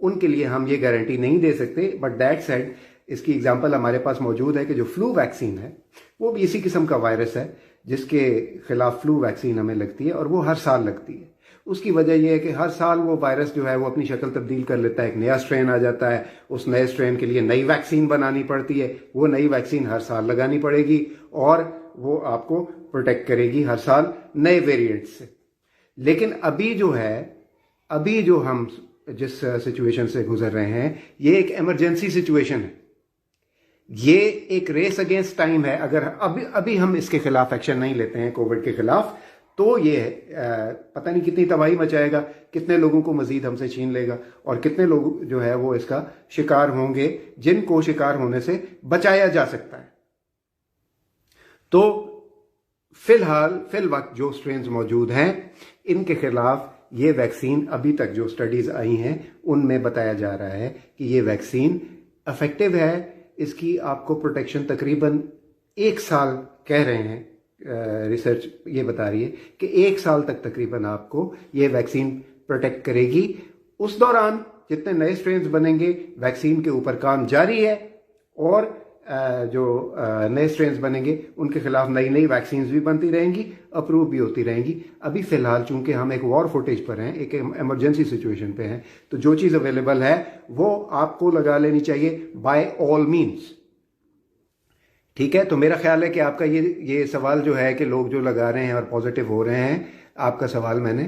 उनके लिए हम ये गारंटी नहीं दे सकते। बट दैट सेड, इसकी एग्जांपल हमारे पास मौजूद है कि जो फ्लू वैक्सीन है वो भी इसी किस्म का वायरस है जिसके खिलाफ फ्लू वैक्सीन हमें लगती है, और वो हर साल लगती है। उसकी वजह यह है कि हर साल वो वायरस जो है वो अपनी शक्ल तब्दील कर लेता है, एक नया स्ट्रेन आ जाता है, उस नए स्ट्रेन के लिए नई वैक्सीन बनानी पड़ती है, वो नई वैक्सीन हर साल लगानी पड़ेगी और वो आपको प्रोटेक्ट करेगी हर साल नए वेरिएंट से। लेकिन अभी जो हम जिस सिचुएशन से गुजर रहे हैं, ये एक इमरजेंसी सिचुएशन है, ये एक रेस अगेंस्ट टाइम है। अगर अभी हम इसके खिलाफ एक्शन नहीं लेते हैं, कोविड के खिलाफ, तो ये पता नहीं कितनी तबाही मचाएगा, कितने लोगों को मजीद हमसे छीन लेगा, और कितने लोग जो है वो इसका शिकार होंगे जिनको शिकार होने से बचाया जा सकता है। तो फिल वक्त जो स्ट्रेन्स मौजूद हैं, इनके खिलाफ ये वैक्सीन, अभी तक जो स्टडीज आई हैं उनमें बताया जा रहा है कि ये वैक्सीन इफेक्टिव है। इसकी आपको प्रोटेक्शन तकरीबन 1 साल कह रहे हैं, रिसर्च ये बता रही है कि 1 साल तक तकरीबन आपको ये वैक्सीन प्रोटेक्ट करेगी। उस दौरान जितने नए स्ट्रेन्स बनेंगे, वैक्सीन के ऊपर काम जारी है, और जो नए स्ट्रेन्स बनेंगे उनके खिलाफ नई नई वैक्सीन्स भी बनती रहेंगी, अप्रूव भी होती रहेंगी। अभी फिलहाल चूंकि हम एक वॉर फुटेज पर हैं, एक इमरजेंसी सिचुएशन पे हैं, तो जो चीज़ अवेलेबल है वो आपको लगा लेनी चाहिए बाय ऑल मीन्स, ठीक है। तो मेरा ख्याल है कि आपका ये सवाल जो है कि लोग जो लगा रहे हैं और पॉजिटिव हो रहे हैं, आपका सवाल मैंने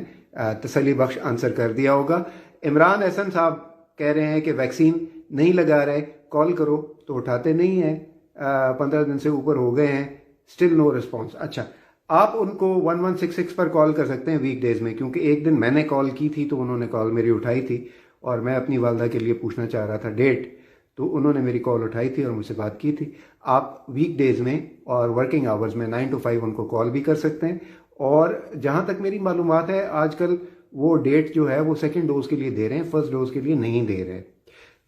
तसल्ली बख्श आंसर कर दिया होगा। इमरान हसन साहब कह रहे हैं कि वैक्सीन नहीं लगा रहे, कॉल करो तो उठाते नहीं हैं, 15 दिन से ऊपर हो गए हैं, स्टिल नो रिस्पॉन्स। अच्छा, आप उनको 1166 पर कॉल कर सकते हैं वीकडेज में, क्योंकि एक दिन मैंने कॉल की थी तो उन्होंने कॉल मेरी उठाई थी, और मैं अपनी वालदा के लिए पूछना चाह रहा था डेट, तो उन्होंने मेरी कॉल उठाई थी और मुझसे बात की थी। आप वीकडेज में और वर्किंग आवर्स में 9 to 5 उनको कॉल भी कर सकते हैं। और जहाँ तक मेरी मालूमात है, आजकल वो डेट जो है वो सेकेंड डोज के लिए दे रहे हैं, फर्स्ट डोज के लिए नहीं दे रहे।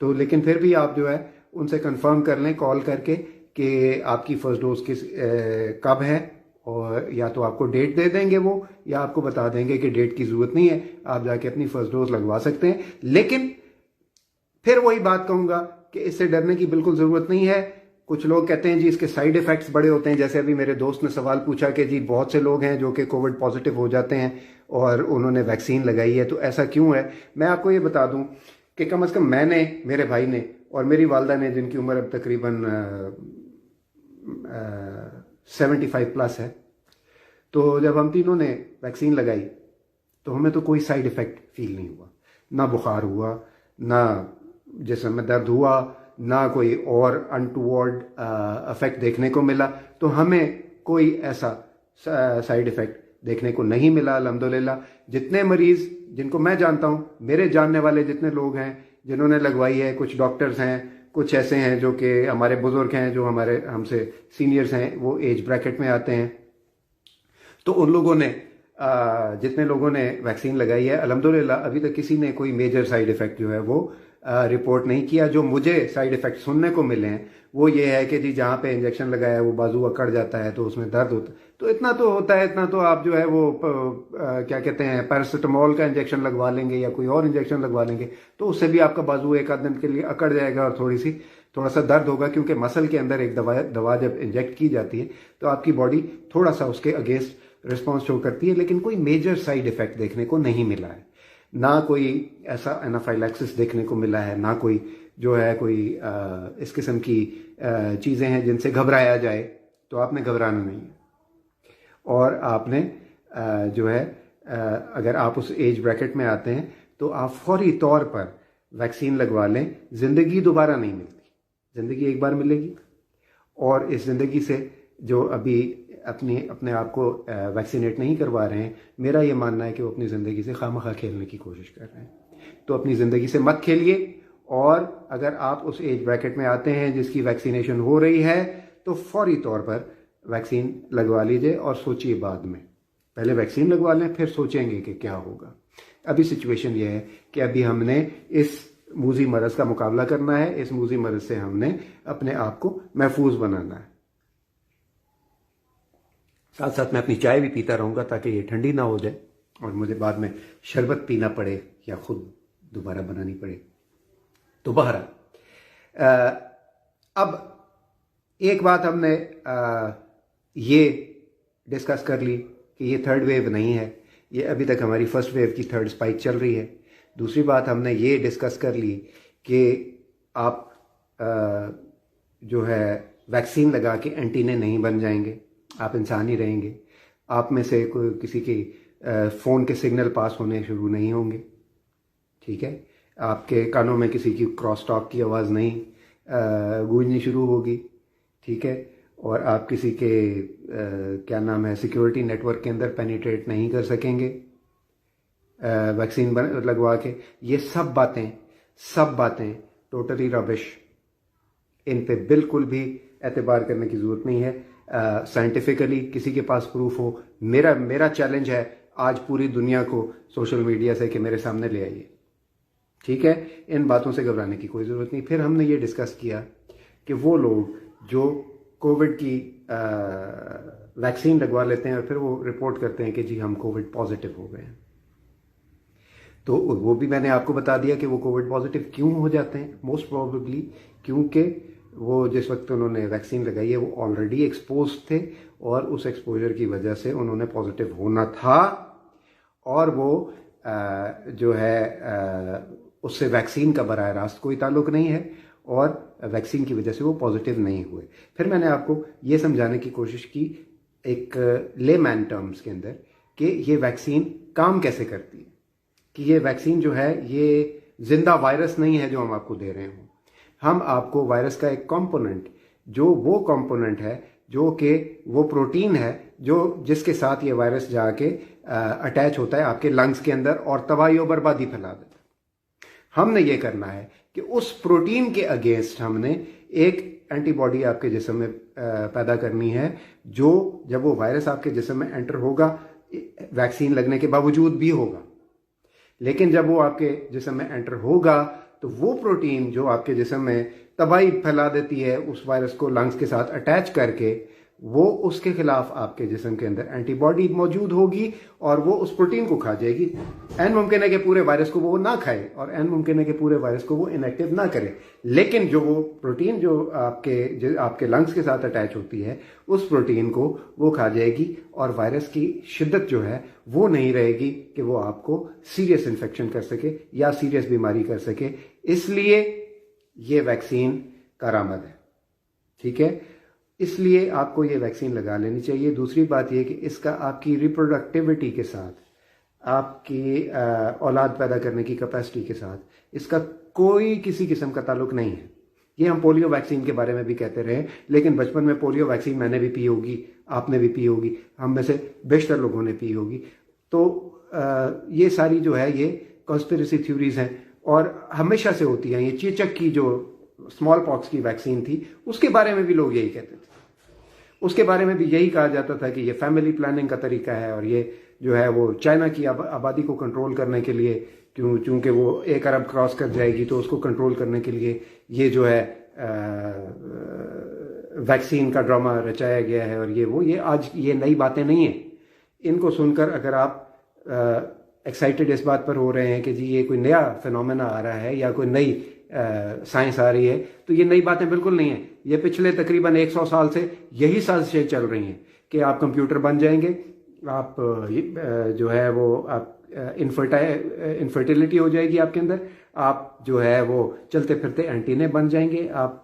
तो लेकिन फिर भी आप जो है उनसे कंफर्म कर लें कॉल करके कि आपकी फर्स्ट डोज कब है, और या तो आपको डेट दे देंगे वो, या आपको बता देंगे कि डेट की ज़रूरत नहीं है, आप जाके अपनी फर्स्ट डोज लगवा सकते हैं। लेकिन फिर वही बात कहूँगा कि इससे डरने की बिल्कुल ज़रूरत नहीं है। कुछ लोग कहते हैं जी इसके साइड इफ़ेक्ट्स बड़े होते हैं, जैसे अभी मेरे दोस्त ने सवाल पूछा कि जी बहुत से लोग हैं जो कि कोविड पॉजिटिव हो जाते हैं और उन्होंने वैक्सीन लगाई है, तो ऐसा क्यों है। मैं आपको ये बता दूं कि कम से कम मैंने, मेरे भाई ने और मेरी वालदा ने, जिनकी उम्र अब तकरीबन 75 प्लस है, तो जब हम तीनों ने वैक्सीन लगाई तो हमें तो कोई साइड इफ़ेक्ट फील नहीं हुआ, ना बुखार हुआ, ना जिस्म में दर्द हुआ, ना कोई और अनटूवर्ड इफेक्ट देखने को मिला। तो हमें कोई ऐसा साइड इफ़ेक्ट देखने को नहीं मिला अल्हम्दुलिल्लाह। जितने मरीज़ जिनको मैं जानता हूँ, मेरे जानने वाले जितने लोग हैं जिन्होंने लगवाई है, कुछ डॉक्टर्स हैं, कुछ ऐसे हैं जो कि हमारे बुजुर्ग हैं, जो हमसे सीनियर्स हैं, वो एज ब्रैकेट में आते हैं, तो उन लोगों ने जितने लोगों ने वैक्सीन लगाई है अल्हम्दुलिल्लाह अभी तक किसी ने कोई मेजर साइड इफ़ेक्ट जो है वो रिपोर्ट नहीं किया। जो मुझे साइड इफ़ेक्ट सुनने को मिले हैं वो ये है कि जी जहाँ पे इंजेक्शन लगाया है वो बाजू अकड़ जाता है तो उसमें दर्द होता है, तो इतना तो होता है, इतना तो आप जो है वो क्या कहते हैं पैरासिटामोल का इंजेक्शन लगवा लेंगे या कोई और इंजेक्शन लगवा लेंगे, तो उससे भी आपका बाजू एक आध दिन के लिए अकड़ जाएगा और थोड़ा सा दर्द होगा, क्योंकि मसल के अंदर एक दवा जब इंजेक्ट की जाती है तो आपकी बॉडी थोड़ा सा उसके अगेंस्ट रिस्पॉन्स शो करती है। लेकिन कोई मेजर साइड इफेक्ट देखने को नहीं मिला है, ना कोई ऐसा एनाफाइलैक्सिस देखने को मिला है, ना कोई जो है कोई इस किस्म की चीज़ें हैं जिनसे घबराया जाए, तो आपने घबराना नहीं है। और आपने जो है अगर आप उस एज ब्रैकेट में आते हैं तो आप फौरी तौर पर वैक्सीन लगवा लें। ज़िंदगी दोबारा नहीं मिलती, ज़िंदगी एक बार मिलेगी, और इस ज़िंदगी से जो अभी अपने आप को वैक्सीनेट नहीं करवा रहे हैं, मेरा ये मानना है कि वो अपनी ज़िंदगी से खामखा खेलने की कोशिश कर रहे हैं। तो अपनी ज़िंदगी से मत खेलिए, और अगर आप उस एज ब्रैकेट में आते हैं जिसकी वैक्सीनेशन हो रही है तो फौरी तौर पर वैक्सीन लगवा लीजिए, और सोचिए बाद में। पहले वैक्सीन लगवा लें, फिर सोचेंगे कि क्या होगा। अभी सिचुएशन ये है कि अभी हमने इस मूजी मरज़ का मुकाबला करना है, इस मूजी मरज़ से हमने अपने आप को महफूज बनाना है। साथ साथ मैं अपनी चाय भी पीता रहूँगा ताकि ये ठंडी ना हो जाए और मुझे बाद में शरबत पीना पड़े या खुद दोबारा बनानी पड़े। तो बहरहाल अब एक बात हमने ये डिस्कस कर ली कि ये थर्ड वेव नहीं है, ये अभी तक हमारी फर्स्ट वेव की थर्ड स्पाइक चल रही है। दूसरी बात हमने ये डिस्कस कर ली कि आप जो है वैक्सीन लगा के एंटीने नहीं बन जाएंगे, आप इंसान ही रहेंगे। आप में से कोई किसी के फ़ोन के सिग्नल पास होने शुरू नहीं होंगे, ठीक है। आपके कानों में किसी की क्रॉस टॉक की आवाज़ नहीं गूंजनी शुरू होगी, ठीक है। और आप किसी के क्या नाम है सिक्योरिटी नेटवर्क के अंदर पेनिट्रेट नहीं कर सकेंगे वैक्सीन लगवा के। ये सब बातें टोटली रबिश, इन पे बिल्कुल भी एतबार करने की ज़रूरत नहीं है। साइंटिफिकली किसी के पास प्रूफ हो, मेरा चैलेंज है आज पूरी दुनिया को सोशल मीडिया से कि मेरे सामने ले आइए, ठीक है। इन बातों से घबराने की कोई ज़रूरत नहीं। फिर हमने ये डिस्कस किया कि वो लोग जो कोविड की वैक्सीन लगवा लेते हैं और फिर वो रिपोर्ट करते हैं कि जी हम कोविड पॉजिटिव हो गए हैं, तो वो भी मैंने आपको बता दिया कि वो कोविड पॉजिटिव क्यों हो जाते हैं। मोस्ट प्रोबेबली क्योंकि वो जिस वक्त उन्होंने वैक्सीन लगाई है वो ऑलरेडी एक्सपोज थे, और उस एक्सपोजर की वजह से उन्होंने पॉजिटिव होना था, और वो जो है उससे वैक्सीन का बराह रास्त कोई ताल्लुक नहीं है, और वैक्सीन की वजह से वो पॉजिटिव नहीं हुए। फिर मैंने आपको ये समझाने की कोशिश की एक लेमैन टर्म्स के अंदर कि ये वैक्सीन काम कैसे करती है, कि ये वैक्सीन जो है ये जिंदा वायरस नहीं है जो हम आपको दे रहे हों। हम आपको वायरस का एक कंपोनेंट, जो वो कंपोनेंट है जो कि वो प्रोटीन है जो जिसके साथ ये वायरस जाके अटैच होता है आपके लंग्स के अंदर और तबाही और बर्बादी फैला देता है। हमने ये करना है कि उस प्रोटीन के अगेंस्ट हमने एक एंटीबॉडी आपके जिस्म में पैदा करनी है, जो जब वो वायरस आपके जिस्म में एंटर होगा, वैक्सीन लगने के बावजूद भी होगा, लेकिन जब वो आपके जिस्म में एंटर होगा तो वो प्रोटीन जो आपके जिस्म में तबाही फैला देती है उस वायरस को लंग्स के साथ अटैच करके, वो उसके खिलाफ आपके जिस्म के अंदर एंटीबॉडी मौजूद होगी और वो उस प्रोटीन को खा जाएगी। एन मुमकिन है कि पूरे वायरस को वो ना खाए और एन मुमकिन है कि पूरे वायरस को वो इनएक्टिव ना करे, लेकिन जो वो प्रोटीन जो आपके लंग्स के साथ अटैच होती है उस प्रोटीन को वो खा जाएगी, और वायरस की शिद्दत जो है वो नहीं रहेगी कि वो आपको सीरियस इन्फेक्शन कर सके या सीरियस बीमारी कर सके। इसलिए ये वैक्सीन कारामद है, ठीक है। इसलिए आपको ये वैक्सीन लगा लेनी चाहिए। दूसरी बात यह कि इसका आपकी रिप्रोडक्टिविटी के साथ, आपकी औलाद पैदा करने की कैपेसिटी के साथ इसका कोई किसी किस्म का ताल्लुक नहीं है। ये हम पोलियो वैक्सीन के बारे में भी कहते रहे, लेकिन बचपन में पोलियो वैक्सीन मैंने भी पी होगी, आपने भी पी होगी, हम में से बेशतर लोगों ने पी होगी। तो ये सारी जो है ये कॉन्स्पिरेसी थ्योरीज हैं और हमेशा से होती हैं। ये चेचक की जो स्मॉल पॉक्स की वैक्सीन थी उसके बारे में भी लोग यही कहते थे, उसके बारे में भी यही कहा जाता था कि ये फैमिली प्लानिंग का तरीका है और ये जो है वो चाइना की आबादी को कंट्रोल करने के लिए, क्योंकि वो 1 अरब क्रॉस कर जाएगी तो उसको कंट्रोल करने के लिए ये जो है वैक्सीन का ड्रामा रचाया गया है। और ये आज ये नई बातें नहीं हैं। इनको सुनकर अगर आप एक्साइटेड इस बात पर हो रहे हैं कि जी ये कोई नया फिनोमेना आ रहा है या कोई नई साइंस आ रही है, तो ये नई बातें बिल्कुल नहीं है। ये पिछले तकरीबन 100 साल से यही साजिशें चल रही हैं कि आप कंप्यूटर बन जाएंगे, आप जो है वो आप इनफर्टिलिटी हो जाएगी आपके अंदर, आप जो है वो चलते फिरते एंटीने बन जाएंगे, आप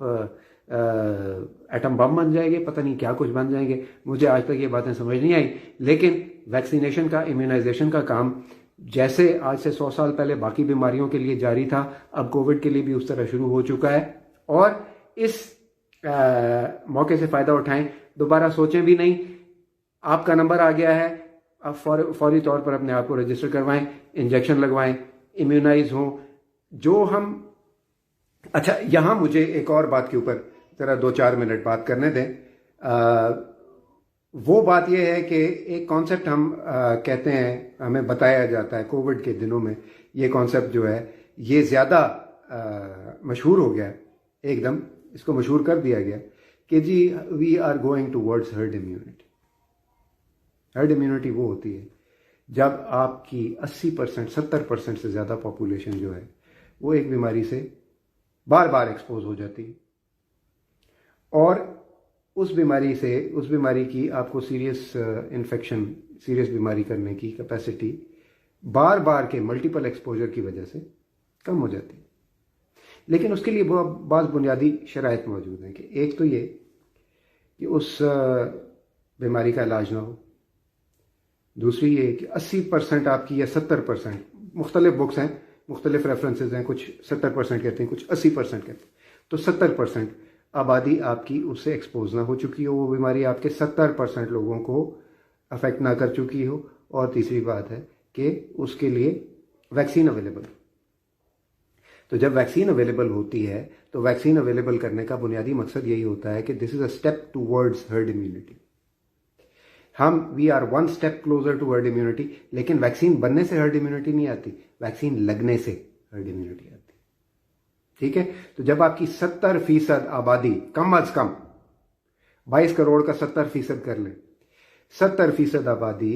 एटम बम बन जाएंगे, पता नहीं क्या कुछ बन जाएंगे। मुझे आज तक ये बातें समझ नहीं आई, लेकिन वैक्सीनेशन का, इम्यूनाइजेशन का काम जैसे आज से 100 साल पहले बाकी बीमारियों के लिए जारी था, अब कोविड के लिए भी उस तरह शुरू हो चुका है। और इस मौके से फ़ायदा उठाएं, दोबारा सोचें भी नहीं। आपका नंबर आ गया है, आप फौरी तौर पर अपने आप को रजिस्टर करवाएं, इंजेक्शन लगवाएं, इम्यूनाइज हों। जो हम अच्छा, यहाँ मुझे एक और बात के ऊपर ज़रा 2-4 मिनट बात करने दें। वो बात यह है कि एक कॉन्सेप्ट हम कहते हैं, हमें बताया जाता है कोविड के दिनों में, ये कॉन्सेप्ट जो है ये ज़्यादा मशहूर हो गया, एकदम इसको मशहूर कर दिया गया कि जी we are going towards herd immunity. Herd immunity वो होती है जब आपकी 80%, 70% से ज़्यादा पॉपुलेशन जो है वो एक बीमारी से बार बार एक्सपोज हो जाती है, और उस बीमारी की आपको सीरियस इन्फेक्शन, सीरियस बीमारी करने की कैपेसिटी बार बार के मल्टीपल एक्सपोजर की वजह से कम हो जाती है। लेकिन उसके लिए बहुत बाज़ बुनियादी शराइत मौजूद हैं कि एक तो ये कि उस बीमारी का इलाज ना हो, दूसरी ये कि 80% आपकी या 70%, मुख्तलिफ बुक्स हैं, मुख्तलिफ रेफरेंसेज हैं, कुछ 70% कहते हैं, कुछ 80% कहते हैं, तो 70% आबादी आपकी उससे एक्सपोज ना हो चुकी हो, वो बीमारी आपके 70% लोगों को अफेक्ट ना कर चुकी हो। और तीसरी बात है कि उसके लिए वैक्सीन अवेलेबल। तो जब वैक्सीन अवेलेबल होती है तो वैक्सीन अवेलेबल करने का बुनियादी मकसद यही होता है कि this is a step towards herd immunity. We are one step closer to herd immunity. लेकिन वैक्सीन बनने से हर्ड इम्यूनिटी नहीं आती, वैक्सीन लगने से हर्ड इम्यूनिटी आती। ठीक है, तो जब आपकी 70% आबादी, कम अज कम 22 करोड़ का 70% कर लें, 70% आबादी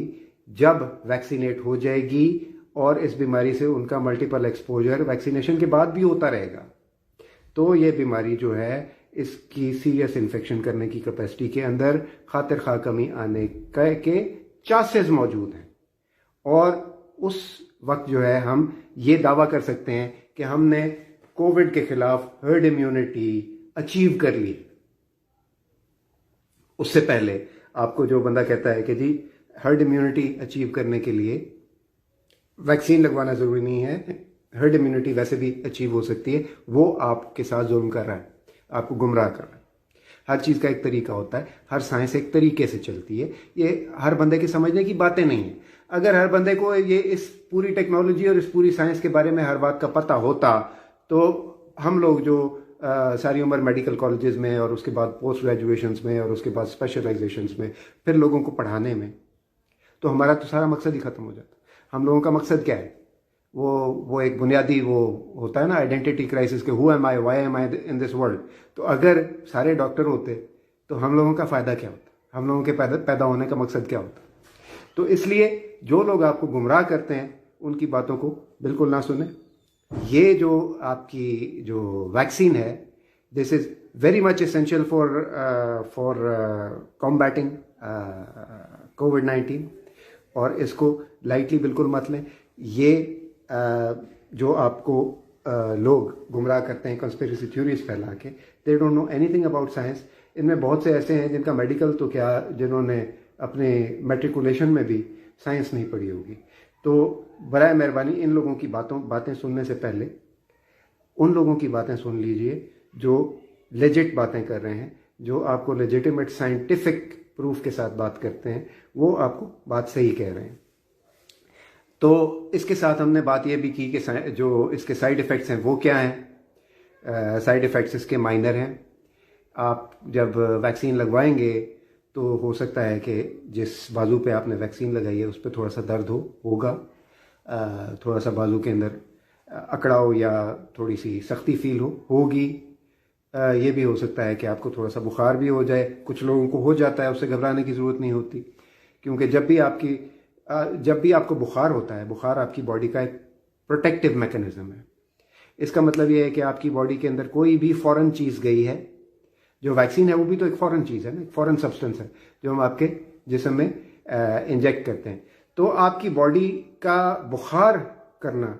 जब वैक्सीनेट हो जाएगी और इस बीमारी से उनका मल्टीपल एक्सपोजर वैक्सीनेशन के बाद भी होता रहेगा, तो ये बीमारी जो है इसकी सीरियस इन्फेक्शन करने की कैपेसिटी के अंदर खातिर खा कमी आने के चांसेस मौजूद हैं। और उस वक्त जो है हम ये दावा कर सकते हैं कि हमने कोविड के खिलाफ हर्ड इम्यूनिटी अचीव कर ली। उससे पहले आपको जो बंदा कहता है कि जी हर्ड इम्यूनिटी अचीव करने के लिए वैक्सीन लगवाना जरूरी नहीं है, हर्ड इम्यूनिटी वैसे भी अचीव हो सकती है, वो आपके साथ जुल्म कर रहा है, आपको गुमराह कर रहा है। हर चीज़ का एक तरीका होता है, हर साइंस एक तरीके से चलती है, ये हर बंदे के समझने की बातें नहीं है। अगर हर बंदे को ये इस पूरी टेक्नोलॉजी और इस पूरी साइंस के बारे में हर बात का पता होता, तो हम लोग जो सारी उम्र मेडिकल कॉलेजेस में और उसके बाद पोस्ट ग्रेजुएशंस में और उसके बाद स्पेशलाइजेशंस में फिर लोगों को पढ़ाने में, तो हमारा तो सारा मकसद ही ख़त्म हो जाता। हम लोगों का मकसद क्या है? वो एक बुनियादी वो होता है ना, आइडेंटिटी क्राइसिस के, who am I, why am I in this world. तो अगर सारे डॉक्टर होते तो हम लोगों का फ़ायदा क्या होता? हम लोगों के पैदा होने का मकसद क्या होता? तो इसलिए जो लोग आपको गुमराह करते हैं उनकी बातों को बिल्कुल ना सुने। ये जो आपकी जो वैक्सीन है, this is very much essential for combatting कोविड-19, और इसको लाइटली बिल्कुल मत लें। ये जो आपको लोग गुमराह करते हैं कंस्पिरेसी थ्योरीज फैला के, they don't know anything about science. इनमें बहुत से ऐसे हैं जिनका मेडिकल तो क्या, जिन्होंने अपने मैट्रिकुलेशन में भी साइंस नहीं पढ़ी होगी। तो बराए मेहरबानी इन लोगों की बातें सुनने से पहले उन लोगों की बातें सुन लीजिए जो लेजिट बातें कर रहे हैं, जो आपको लेजिटिमेट साइंटिफिक प्रूफ के साथ बात करते हैं, वो आपको बात सही कह रहे हैं। तो इसके साथ हमने बात ये भी की कि जो इसके साइड इफ़ेक्ट्स हैं वो क्या हैं। साइड इफ़ेक्ट्स इसके माइनर हैं। आप जब वैक्सीन लगवाएंगे तो हो सकता है कि जिस बाजू पे आपने वैक्सीन लगाई है उस पर थोड़ा सा दर्द होगा, थोड़ा सा बाजू के अंदर अकड़ाव या थोड़ी सी सख्ती फील होगी। ये भी हो सकता है कि आपको थोड़ा सा बुखार भी हो जाए, कुछ लोगों को हो जाता है, उससे घबराने की ज़रूरत नहीं होती, क्योंकि जब भी आपको बुखार होता है, बुखार आपकी बॉडी का एक प्रोटेक्टिव मैकेनिज्म है। इसका मतलब ये है कि आपकी बॉडी के अंदर कोई भी फॉरेन चीज़ गई है, जो वैक्सीन है वो भी तो एक फॉरेन चीज़ है ना, एक फॉरेन सब्सटेंस है जो हम आपके जिस्म में इंजेक्ट करते हैं, तो आपकी बॉडी का बुखार करना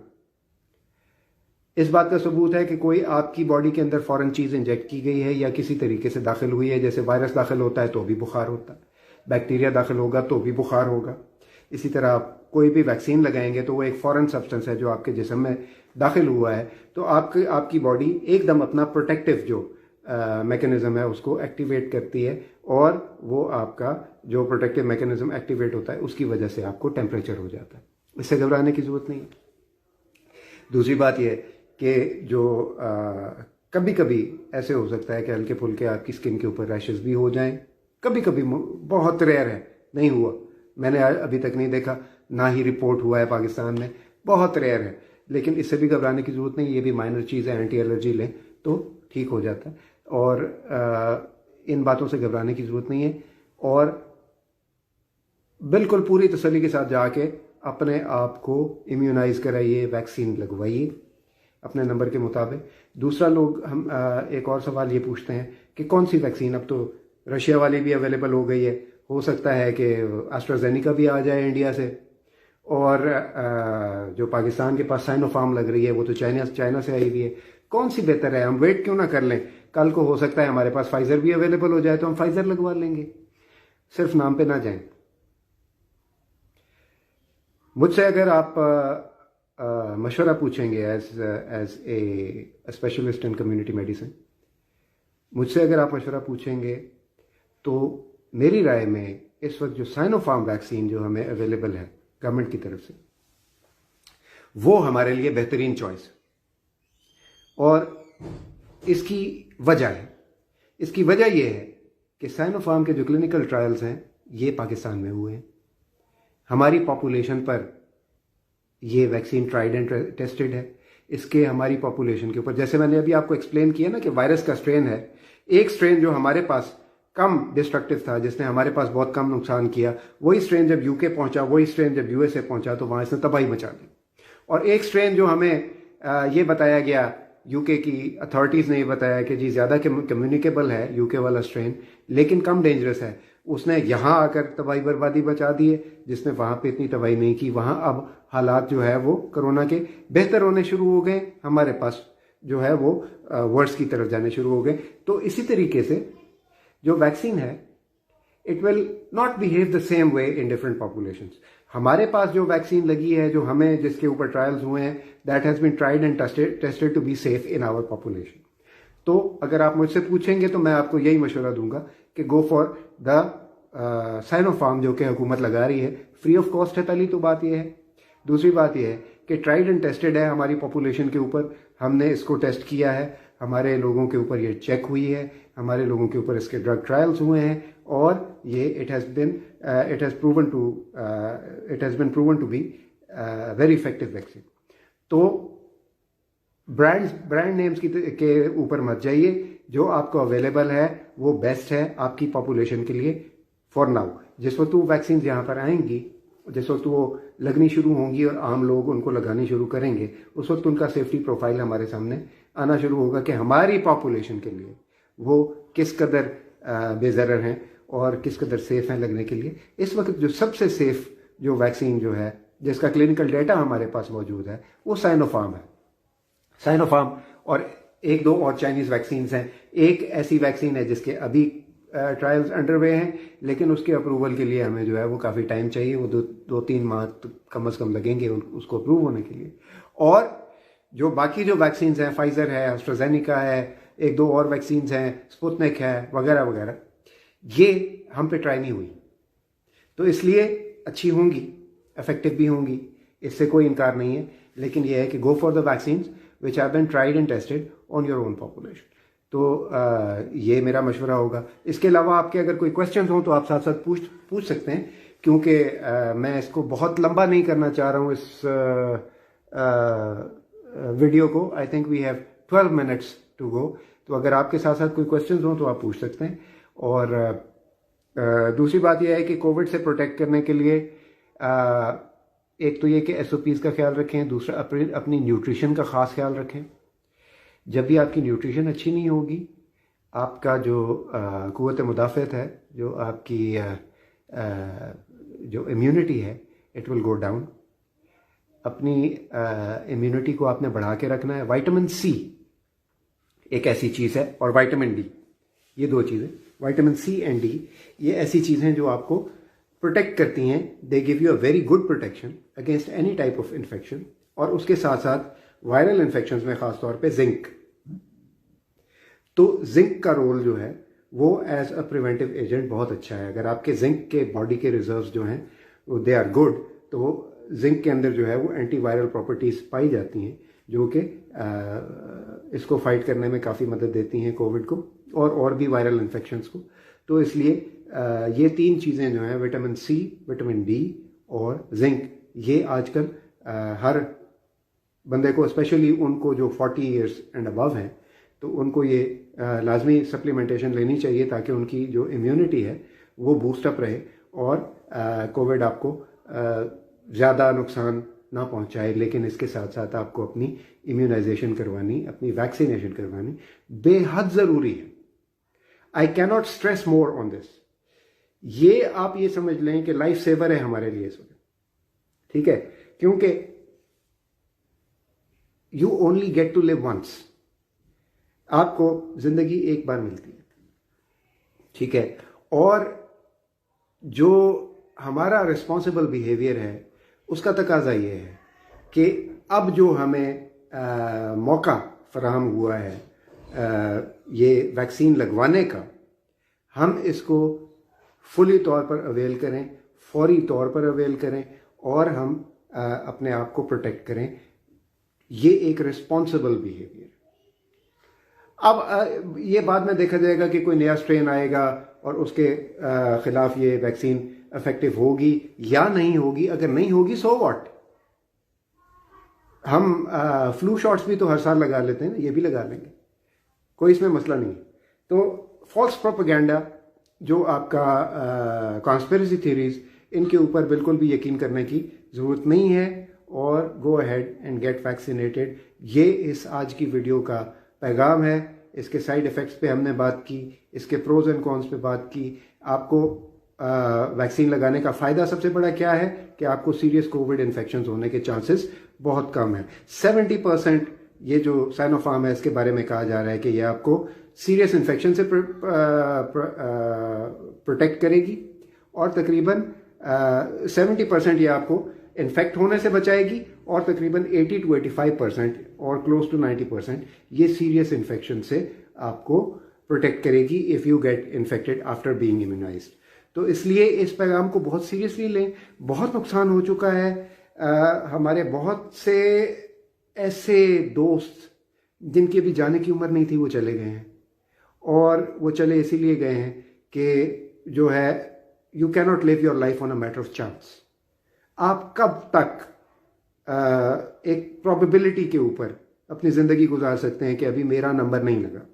इस बात का सबूत है कि कोई आपकी बॉडी के अंदर फॉरेन चीज़ इंजेक्ट की गई है या किसी तरीके से दाखिल हुई है। जैसे वायरस दाखिल होता है तो भी बुखार होता है, बैक्टीरिया दाखिल होगा तो भी बुखार होगा। इसी तरह आप कोई भी वैक्सीन लगाएंगे तो वो एक फॉरेन सब्सटेंस है जो आपके जिस्म में दाखिल हुआ है, तो आपकी बॉडी एकदम अपना प्रोटेक्टिव जो मैकेनिज्म है उसको एक्टिवेट करती है, और वो आपका जो प्रोटेक्टिव मैकेनिज्म एक्टिवेट होता है उसकी वजह से आपको टेम्परेचर हो जाता है। इससे घबराने की जरूरत नहीं है। दूसरी बात यह कि जो कभी कभी ऐसे हो सकता है कि हल्के फुल्के आपकी स्किन के ऊपर रैशेस भी हो जाएं, कभी कभी, बहुत रेयर है, नहीं हुआ, मैंने अभी तक नहीं देखा, ना ही रिपोर्ट हुआ है पाकिस्तान में, बहुत रेयर है। लेकिन इससे भी घबराने की जरूरत नहीं, ये भी माइनर चीज़ है, एंटी एलर्जी लें तो ठीक हो जाता है, और इन बातों से घबराने की जरूरत नहीं है। और बिल्कुल पूरी तसल्ली के साथ जाके अपने आप को इम्यूनाइज कराइए, वैक्सीन लगवाइए अपने नंबर के मुताबिक। दूसरा, लोग हम एक और सवाल ये पूछते हैं कि कौन सी वैक्सीन, अब तो रशिया वाली भी अवेलेबल हो गई है, हो सकता है कि एस्ट्राजेनिका भी आ जाए इंडिया से, और जो पाकिस्तान के पास साइनोफार्म लग रही है वो तो चाइना से आई हुई है। कौन सी बेहतर है? हम वेट क्यों ना कर लें, कल को हो सकता है हमारे पास फाइजर भी अवेलेबल हो जाए तो हम फाइजर लगवा लेंगे, सिर्फ नाम पे ना जाएं। मुझसे अगर आप मशवरा पूछेंगे as a specialist in community medicine, मुझसे अगर आप मशवरा पूछेंगे तो मेरी राय में इस वक्त जो साइनोफार्म वैक्सीन जो हमें अवेलेबल है गवर्नमेंट की तरफ से, वो हमारे लिए बेहतरीन चॉइस है। और इसकी वजह यह है कि साइनोफार्म के जो क्लिनिकल ट्रायल्स हैं ये पाकिस्तान में हुए हैं, हमारी पॉपुलेशन पर ये वैक्सीन ट्राइड एंड टेस्टेड है। इसके हमारी पॉपुलेशन के ऊपर, जैसे मैंने अभी आपको एक्सप्लेन किया ना कि वायरस का स्ट्रेन है, एक स्ट्रेन जो हमारे पास कम डिस्ट्रक्टिव था, जिसने हमारे पास बहुत कम नुकसान किया, वही स्ट्रेन जब यूके पहुंचा, वही स्ट्रेन जब यूएसए पहुंचा तो वहां इसने तबाही मचा दी। और एक स्ट्रेन जो हमें ये बताया गया, यूके की अथॉरिटीज़ ने ये बताया कि जी ज़्यादा कम्युनिकेबल है यूके वाला स्ट्रेन, लेकिन कम डेंजरस है, उसने यहाँ आकर तबाही बर्बादी बचा दी है, जिसने वहाँ पे इतनी तबाही नहीं की। वहाँ अब हालात जो है वो कोरोना के बेहतर होने शुरू हो गए, हमारे पास जो है वो वर्ड्स की तरफ जाने शुरू हो गए। तो इसी तरीके से जो वैक्सीन है, it will not behave the same way in different populations. हमारे पास जो वैक्सीन लगी है, जो हमें जिसके ऊपर ट्रायल्स हुए हैं, that has been tried and tested to be safe in our population. तो अगर आप मुझसे पूछेंगे तो मैं आपको यही मशवरा दूंगा कि गो फॉर द साइनोफार्म जो कि हुकूमत लगा रही है, फ्री ऑफ कॉस्ट है। पहली तो बात यह है। दूसरी बात यह है कि ट्राइड एंड टेस्टेड है हमारी पॉपुलेशन के ऊपर, हमने इसको टेस्ट किया है, हमारे लोगों के ऊपर ये चेक हुई है, हमारे लोगों के ऊपर इसके ड्रग ट्रायल्स हुए हैं, और ये it has been proven to be very effective vaccine. तो ब्रांड नेम्स के ऊपर मत जाइए, जो आपको अवेलेबल है वो बेस्ट है आपकी पॉपुलेशन के लिए फॉर नाउ। जिस वक्त वो वैक्सीन यहाँ पर आएंगी, जिस वक्त वो लगनी शुरू होंगी और आम लोग उनको लगानी शुरू करेंगे, उस वक्त उनका सेफ्टी प्रोफाइल हमारे सामने आना शुरू होगा कि हमारी पॉपुलेशन के लिए वो किस कदर बेज़रर हैं और किस कदर सेफ हैं लगने के लिए। इस वक्त जो सबसे सेफ जो वैक्सीन जो है, जिसका क्लिनिकल डेटा हमारे पास मौजूद है, वो साइनोफार्म है। साइनोफार्म और एक दो और चाइनीज वैक्सीन हैं। एक ऐसी वैक्सीन है जिसके अभी ट्रायल्स अंडरवे हैं, लेकिन उसके अप्रूवल के लिए हमें जो है वो काफ़ी टाइम चाहिए, वो दो तीन माह तो कम से कम लगेंगे उसको अप्रूव होने के लिए। और जो बाकी जो वैक्सीन हैं, फाइजर है, एस्ट्राजेनिका है, एक दो और वैक्सीन हैं, स्पुतनिक है, वगैरह वगैरह, ये हम पे ट्राई नहीं हुई, तो इसलिए अच्छी होंगी, इफेक्टिव भी होंगी, इससे कोई इनकार नहीं है। लेकिन यह है कि go for the vaccine which have been tried and tested on your own population. तो ये मेरा मशवरा होगा। इसके अलावा आपके अगर कोई क्वेश्चन हो तो आप साथ साथ पूछ सकते हैं, क्योंकि मैं इसको बहुत लंबा नहीं करना चाह रहा हूँ इस वीडियो को। I think we have 12 minutes to go. तो अगर आपके साथ साथ कोई क्वेश्चन हो तो आप पूछ सकते हैं। और दूसरी बात यह है कि कोविड से प्रोटेक्ट करने के लिए एक तो ये कि SOPs का ख्याल रखें, दूसरा अपनी न्यूट्रिशन का ख़ास ख्याल रखें। जब भी आपकी न्यूट्रिशन अच्छी नहीं होगी, आपका जो क़ुव्वत मुदाफ़अत है, जो आपकी जो इम्यूनिटी है इट विल गो डाउन। अपनी इम्यूनिटी को आपने बढ़ा के रखना है। विटामिन सी एक ऐसी चीज़ है, और विटामिन डी, ये दो चीज़ें, विटामिन सी एंड डी, ये ऐसी चीज़ें हैं जो आपको प्रोटेक्ट करती हैं। They give you a very good protection against any type of infection. और उसके साथ साथ वायरल इन्फेक्शंस में ख़ास तौर पे जिंक, तो जिंक का रोल जो है वो एज अ प्रिवेंटिव एजेंट बहुत अच्छा है। अगर आपके जिंक के बॉडी के रिजर्व्स जो हैं वो दे आर गुड, तो जिंक के अंदर जो है वो एंटीवायरल प्रॉपर्टीज़ पाई जाती हैं जो कि इसको फाइट करने में काफ़ी मदद देती हैं, कोविड को और भी वायरल इन्फेक्शंस को। तो इसलिए ये तीन चीज़ें जो हैं, विटामिन सी, विटामिन डी और जिंक, ये आजकल हर बंदे को, स्पेशली उनको जो 40 ईयर्स एंड अबव हैं, तो उनको ये लाजमी सप्लीमेंटेशन लेनी चाहिए ताकि उनकी जो इम्यूनिटी है वो बूस्टअप रहे और कोविड आपको ज़्यादा नुकसान ना पहुंचाए। लेकिन इसके साथ साथ आपको अपनी इम्यूनाइजेशन करवानी, अपनी वैक्सीनेशन करवानी बेहद ज़रूरी है। I cannot stress more on this. ये आप ये समझ लें कि लाइफ सेवर है हमारे लिए इस वक्त, ठीक है, क्योंकि you only get to live once. आपको जिंदगी एक बार मिलती है, ठीक है, और जो हमारा रिस्पॉन्सिबल बिहेवियर है उसका तकाजा ये है कि अब जो हमें मौका फराहम हुआ है ये वैक्सीन लगवाने का, हम इसको फुली तौर पर अवेल करें, फौरी तौर पर अवेल करें और हम अपने आप को प्रोटेक्ट करें। ये एक रिस्पॉन्सिबल बिहेवियर। अब ये बाद में देखा जाएगा कि कोई नया स्ट्रेन आएगा और उसके खिलाफ ये वैक्सीन इफेक्टिव होगी या नहीं होगी। अगर नहीं होगी सो व्हाट, हम फ्लू शॉट्स भी तो हर साल लगा लेते हैं ना, ये भी लगा लेंगे, कोई इसमें मसला नहीं है। तो फॉल्स प्रोपेगेंडा, जो आपका कॉन्स्पिरेसी थ्योरीज, इनके ऊपर बिल्कुल भी यकीन करने की ज़रूरत नहीं है और go ahead and get vaccinated. ये इस आज की वीडियो का पैगाम है। इसके साइड इफ़ेक्ट्स पे हमने बात की, इसके प्रोज एंड कॉन्स पे बात की। आपको वैक्सीन लगाने का फ़ायदा सबसे बड़ा क्या है कि आपको सीरियस कोविड इन्फेक्शन होने के चांसेस बहुत कम है। 70% ये जो साइनोफार्म है इसके बारे में कहा जा रहा है कि ये आपको सीरियस इन्फेक्शन से प्रोटेक्ट करेगी और तकरीबन 70% ये आपको इन्फेक्ट होने से बचाएगी और तकरीबन 80 to 85% और क्लोज टू 90% ये सीरियस इन्फेक्शन से आपको प्रोटेक्ट करेगी if you get infected after being immunised. तो इसलिए इस पैगाम को बहुत सीरियसली लें। बहुत नुकसान हो चुका है। हमारे बहुत से ऐसे दोस्त जिनकी भी जाने की उम्र नहीं थी वो चले गए हैं, और वो चले इसीलिए गए हैं कि जो है you cannot live your life on a matter of chance. आप कब तक एक प्रोबेबिलिटी के ऊपर अपनी ज़िंदगी गुजार सकते हैं कि अभी मेरा नंबर नहीं लगा?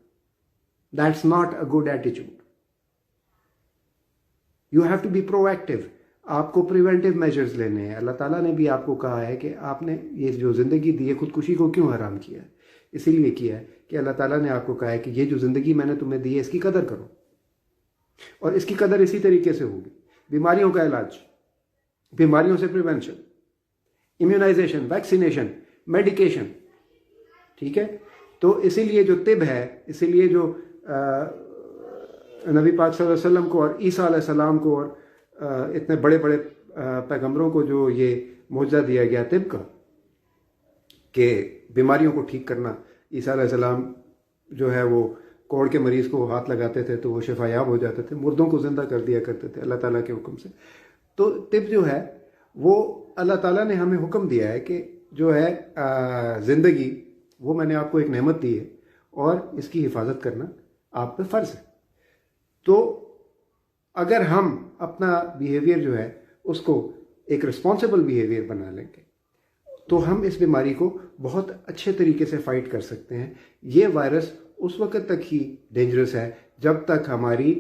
That's not a good attitude. You have to be proactive. आपको प्रिवेंटिव मेजर्स लेने हैं। अल्लाह ताला ने भी आपको कहा है कि आपने ये जो ज़िंदगी दी है खुदकुशी को क्यों हराम किया है? इसीलिए किया है कि अल्लाह ताला ने आपको कहा है कि ये जो ज़िंदगी मैंने तुम्हें दी है इसकी कदर करो, और इसकी कदर इसी तरीके से होगी। बीमारियों का इलाज, बीमारियों से प्रिवेंशन, इम्यूनाइजेशन, वैक्सीनेशन, मेडिकेशन, ठीक है। तो इसीलिए जो तिब है, इसीलिए जो नबी पाक सल्लल्लाहु अलैहि वसल्लम को और ईसा अलैहि सलाम को और इतने बड़े बड़े पैगंबरों को जो ये मौजज़ा दिया गया तिब का कि बीमारियों को ठीक करना। ईसा अलैहि सलाम जो है वो कोढ़ के मरीज़ को हाथ लगाते थे तो वो शिफायाब हो जाते थे, मुर्दों को ज़िंदा कर दिया करते थे अल्लाह ताला के हुक्म से। तो तिब जो है वो अल्लाह ताला ने हमें हुक्म दिया है कि जो है ज़िंदगी वो मैंने आपको एक नेमत दी है और इसकी हिफाजत करना आप पे फ़र्ज़ है। तो अगर हम अपना बिहेवियर जो है उसको एक रिस्पॉन्सिबल बिहेवियर बना लेंगे तो हम इस बीमारी को बहुत अच्छे तरीके से फाइट कर सकते हैं। ये वायरस उस वक्त तक ही डेंजरस है जब तक हमारी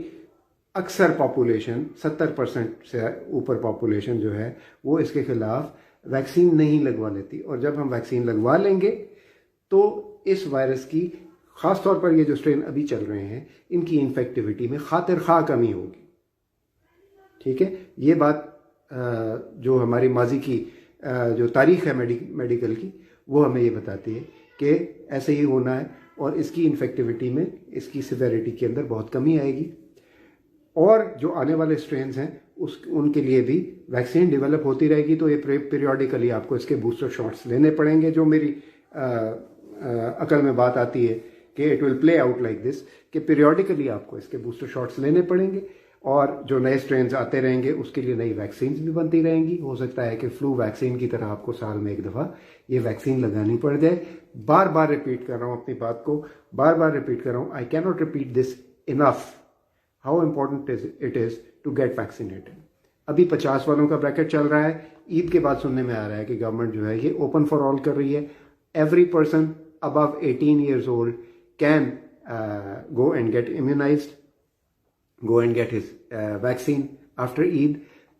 अक्सर पॉपुलेशन 70% से ऊपर पॉपुलेशन जो है वो इसके खिलाफ वैक्सीन नहीं लगवा लेती। और जब हम वैक्सीन लगवा लेंगे तो इस वायरस की, ख़ास तौर पर ये जो स्ट्रेन अभी चल रहे हैं, इनकी इन्फेक्टिविटी में खातिर खा कमी होगी, ठीक है। ये बात जो हमारी माजी की जो तारीख है मेडिकल की, वो हमें ये बताती है कि ऐसे ही होना है और इसकी इन्फेक्टिविटी में, इसकी सिवेरिटी के अंदर बहुत कमी आएगी। और जो आने वाले स्ट्रेन्स हैं उनके लिए भी वैक्सीन डेवलप होती रहेगी, तो ये पीरियोडिकली आपको इसके बूस्टर शॉट्स लेने पड़ेंगे। जो मेरी अकल में बात आती है कि it will play out like this, कि पीरियोडिकली आपको इसके बूस्टर शॉट्स लेने पड़ेंगे और जो नए स्ट्रेन्स आते रहेंगे उसके लिए नई वैक्सीन भी बनती रहेंगी। हो सकता है कि फ्लू वैक्सीन की तरह आपको साल में एक दफ़ा ये वैक्सीन लगानी पड़ जाए। बार बार रिपीट कर रहा हूँ अपनी बात को, बार बार रिपीट कर रहा हूँ, I can not repeat this enough how important it is to get vaccinated. अभी 50 वालों का ब्रैकेट चल रहा है। ईद के बाद सुनने में आ रहा है कि गवर्नमेंट जो है ये ओपन फॉर ऑल कर रही है। Every person above 18 years old can go and get immunized, go and get his vaccine after Eid।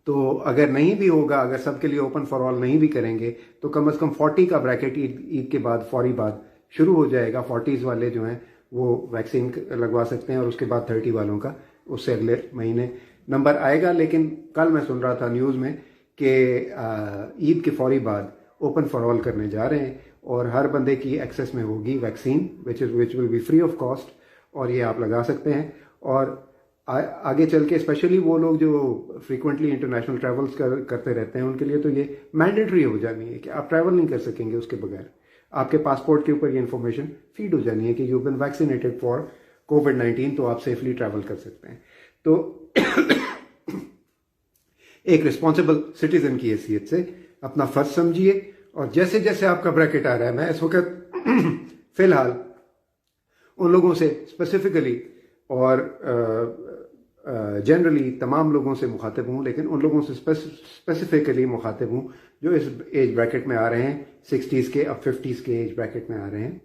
तो अगर नहीं भी होगा, अगर सबके लिए ओपन फॉर ऑल नहीं भी करेंगे, तो कम से कम 40 का ब्रैकेट ईद के बाद फौरी बाद शुरू हो जाएगा। 40s वाले जो हैं वो वैक्सीन लगवा सकते हैं और उसके बाद 30 वालों का उससे अगले महीने नंबर आएगा। लेकिन कल मैं सुन रहा था न्यूज़ में कि ईद के फौरी बाद ओपन फॉर ऑल करने जा रहे हैं और हर बंदे की एक्सेस में होगी vaccine which will be free of cost, और ये आप लगा सकते हैं। और आगे चल के स्पेशली वो लोग जो फ्रीक्वेंटली इंटरनेशनल ट्रैवल्स करते रहते हैं उनके लिए तो ये मैंडेटरी हो जानी है कि आप ट्रैवल नहीं कर सकेंगे उसके बगैर। आपके पासपोर्ट के ऊपर ये इन्फॉर्मेशन फीड हो जानी है कि यू बिन वैक्सीनेटेड फॉर कोविड-19, तो आप सेफली ट्रैवल कर सकते हैं। तो एक रिस्पॉन्सिबल सिटीजन की हैसियत से अपना फर्ज समझिए। और जैसे जैसे आपका ब्रैकेट आ रहा है, मैं इस वक्त फिलहाल उन लोगों से स्पेसिफिकली और जनरली तमाम लोगों से मुखातिब हूँ, लेकिन उन लोगों से स्पेसिफिकली मुखातिब हूँ जो इस एज ब्रैकेट में आ रहे हैं, 60s के, अब 50s के एज ब्रैकेट में आ रहे हैं।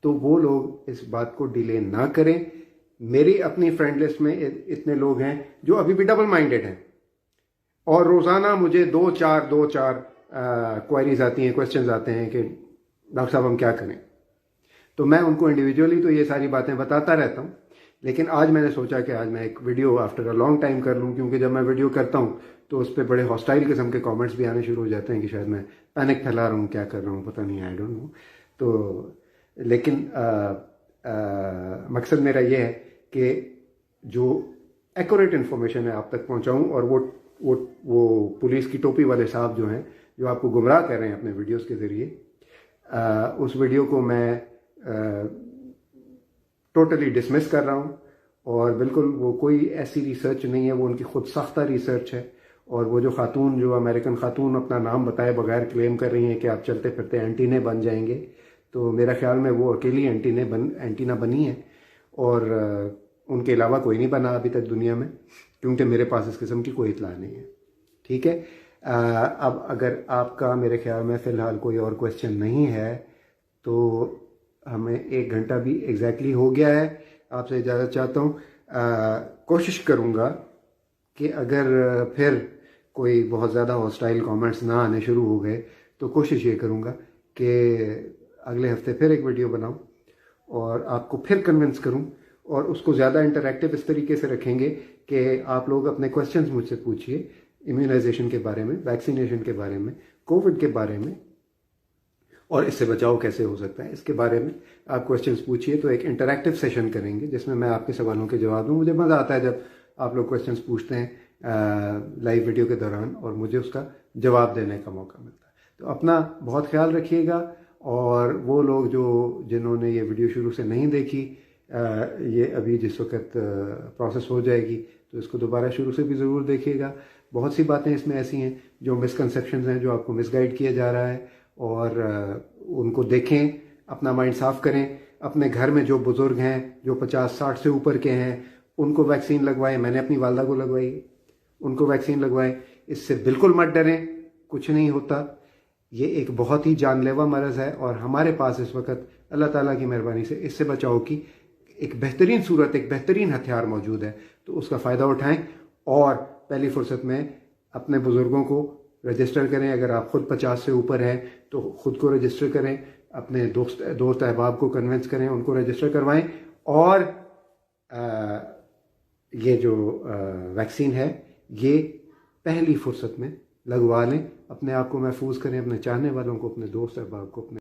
तो वो लोग इस बात को डिले ना करें। मेरी अपनी फ्रेंड लिस्ट में इतने लोग हैं जो अभी भी डबल माइंडेड हैं और रोज़ाना मुझे दो चार क्वेरीज आती हैं, क्वेश्चंस आते हैं कि डॉक्टर साहब हम क्या करें। तो मैं उनको इंडिविजुअली तो ये सारी बातें बताता रहता हूँ, लेकिन आज मैंने सोचा कि आज मैं एक video after a long time कर लूँ, क्योंकि जब मैं वीडियो करता हूँ तो उस पर बड़े हॉस्टाइल किस्म के कमेंट्स भी आने शुरू हो जाते हैं कि शायद मैं पैनिक फैला रहा हूँ, क्या कर रहा हूँ पता नहीं, आई डोंट नो। तो लेकिन मकसद मेरा ये है कि जो एक्यूरेट इन्फॉर्मेशन है आप तक पहुँचाऊँ। और वो पुलिस की टोपी वाले साहब जो हैं, जो आपको गुमराह कर रहे हैं अपने वीडियोस के ज़रिए, उस वीडियो को मैं टोटली डिसमिस कर रहा हूँ। और बिल्कुल वो कोई ऐसी रिसर्च नहीं है, वो उनकी खुद साख्ता रिसर्च है। और वो जो खातून, जो अमेरिकन खातून अपना नाम बताए बगैर क्लेम कर रही हैं कि आप चलते फिरते एंटीने बन जाएंगे, तो मेरा ख्याल में वो अकेली एंटीना बनी है और उनके अलावा कोई नहीं बना अभी तक दुनिया में, क्योंकि मेरे पास इस किस्म की कोई इत्तला नहीं है। ठीक है। अब अगर आपका मेरे ख्याल में फ़िलहाल कोई और क्वेश्चन नहीं है तो हमें 1 घंटा भी एग्जैक्टली हो गया है। आपसे इजाज़त चाहता हूँ। कोशिश करूँगा कि अगर फिर कोई बहुत ज़्यादा हॉस्टाइल कमेंट्स ना आने शुरू हो गए तो कोशिश ये करूँगा कि अगले हफ्ते फिर एक वीडियो बनाऊँ और आपको फिर कन्विंस करूँ, और उसको ज़्यादा इंटरैक्टिव इस तरीके से रखेंगे कि आप लोग अपने क्वेश्चंस मुझसे पूछिए इम्यूनाइजेशन के बारे में, वैक्सीनेशन के बारे में, कोविड के बारे में और इससे बचाव कैसे हो सकता है, इसके बारे में आप क्वेश्चंस पूछिए। तो एक इंटरैक्टिव सेशन करेंगे जिसमें मैं आपके सवालों के जवाब दूँ। मुझे मज़ा आता है जब आप लोग क्वेश्चंस पूछते हैं लाइव वीडियो के दौरान और मुझे उसका जवाब देने का मौका मिलता है। तो अपना बहुत ख्याल रखिएगा। और वो लोग जिन्होंने ये वीडियो शुरू से नहीं देखी, ये अभी जिस वक्त प्रोसेस हो जाएगी तो इसको दोबारा शुरू से भी ज़रूर देखिएगा। बहुत सी बातें इसमें ऐसी हैं जो मिसकंसेप्शंस हैं, जो आपको मिसगाइड किया जा रहा है, और उनको देखें, अपना माइंड साफ करें। अपने घर में जो बुज़ुर्ग हैं, जो 50-60 से ऊपर के हैं, उनको वैक्सीन लगवाएं। मैंने अपनी वालदा को लगवाई, उनको वैक्सीन लगवाएं। इससे बिल्कुल मत डरें, कुछ नहीं होता। ये एक बहुत ही जानलेवा मरज़ है और हमारे पास इस वक्त अल्लाह ताला की मेहरबानी से इससे बचाव की एक बेहतरीन सूरत, एक बेहतरीन हथियार मौजूद है। तो उसका फ़ायदा उठाएं और पहली फुर्सत में अपने बुज़ुर्गों को रजिस्टर करें। अगर आप ख़ुद 50 से ऊपर हैं तो ख़ुद को रजिस्टर करें, अपने दोस्त अहबाब को कन्विंस करें, उनको रजिस्टर करवाएं। और ये जो वैक्सीन है ये पहली फुर्सत में लगवा लें, अपने आप को महफूज करें, अपने चाहने वालों को, अपने दोस्त अहबाब को, अपने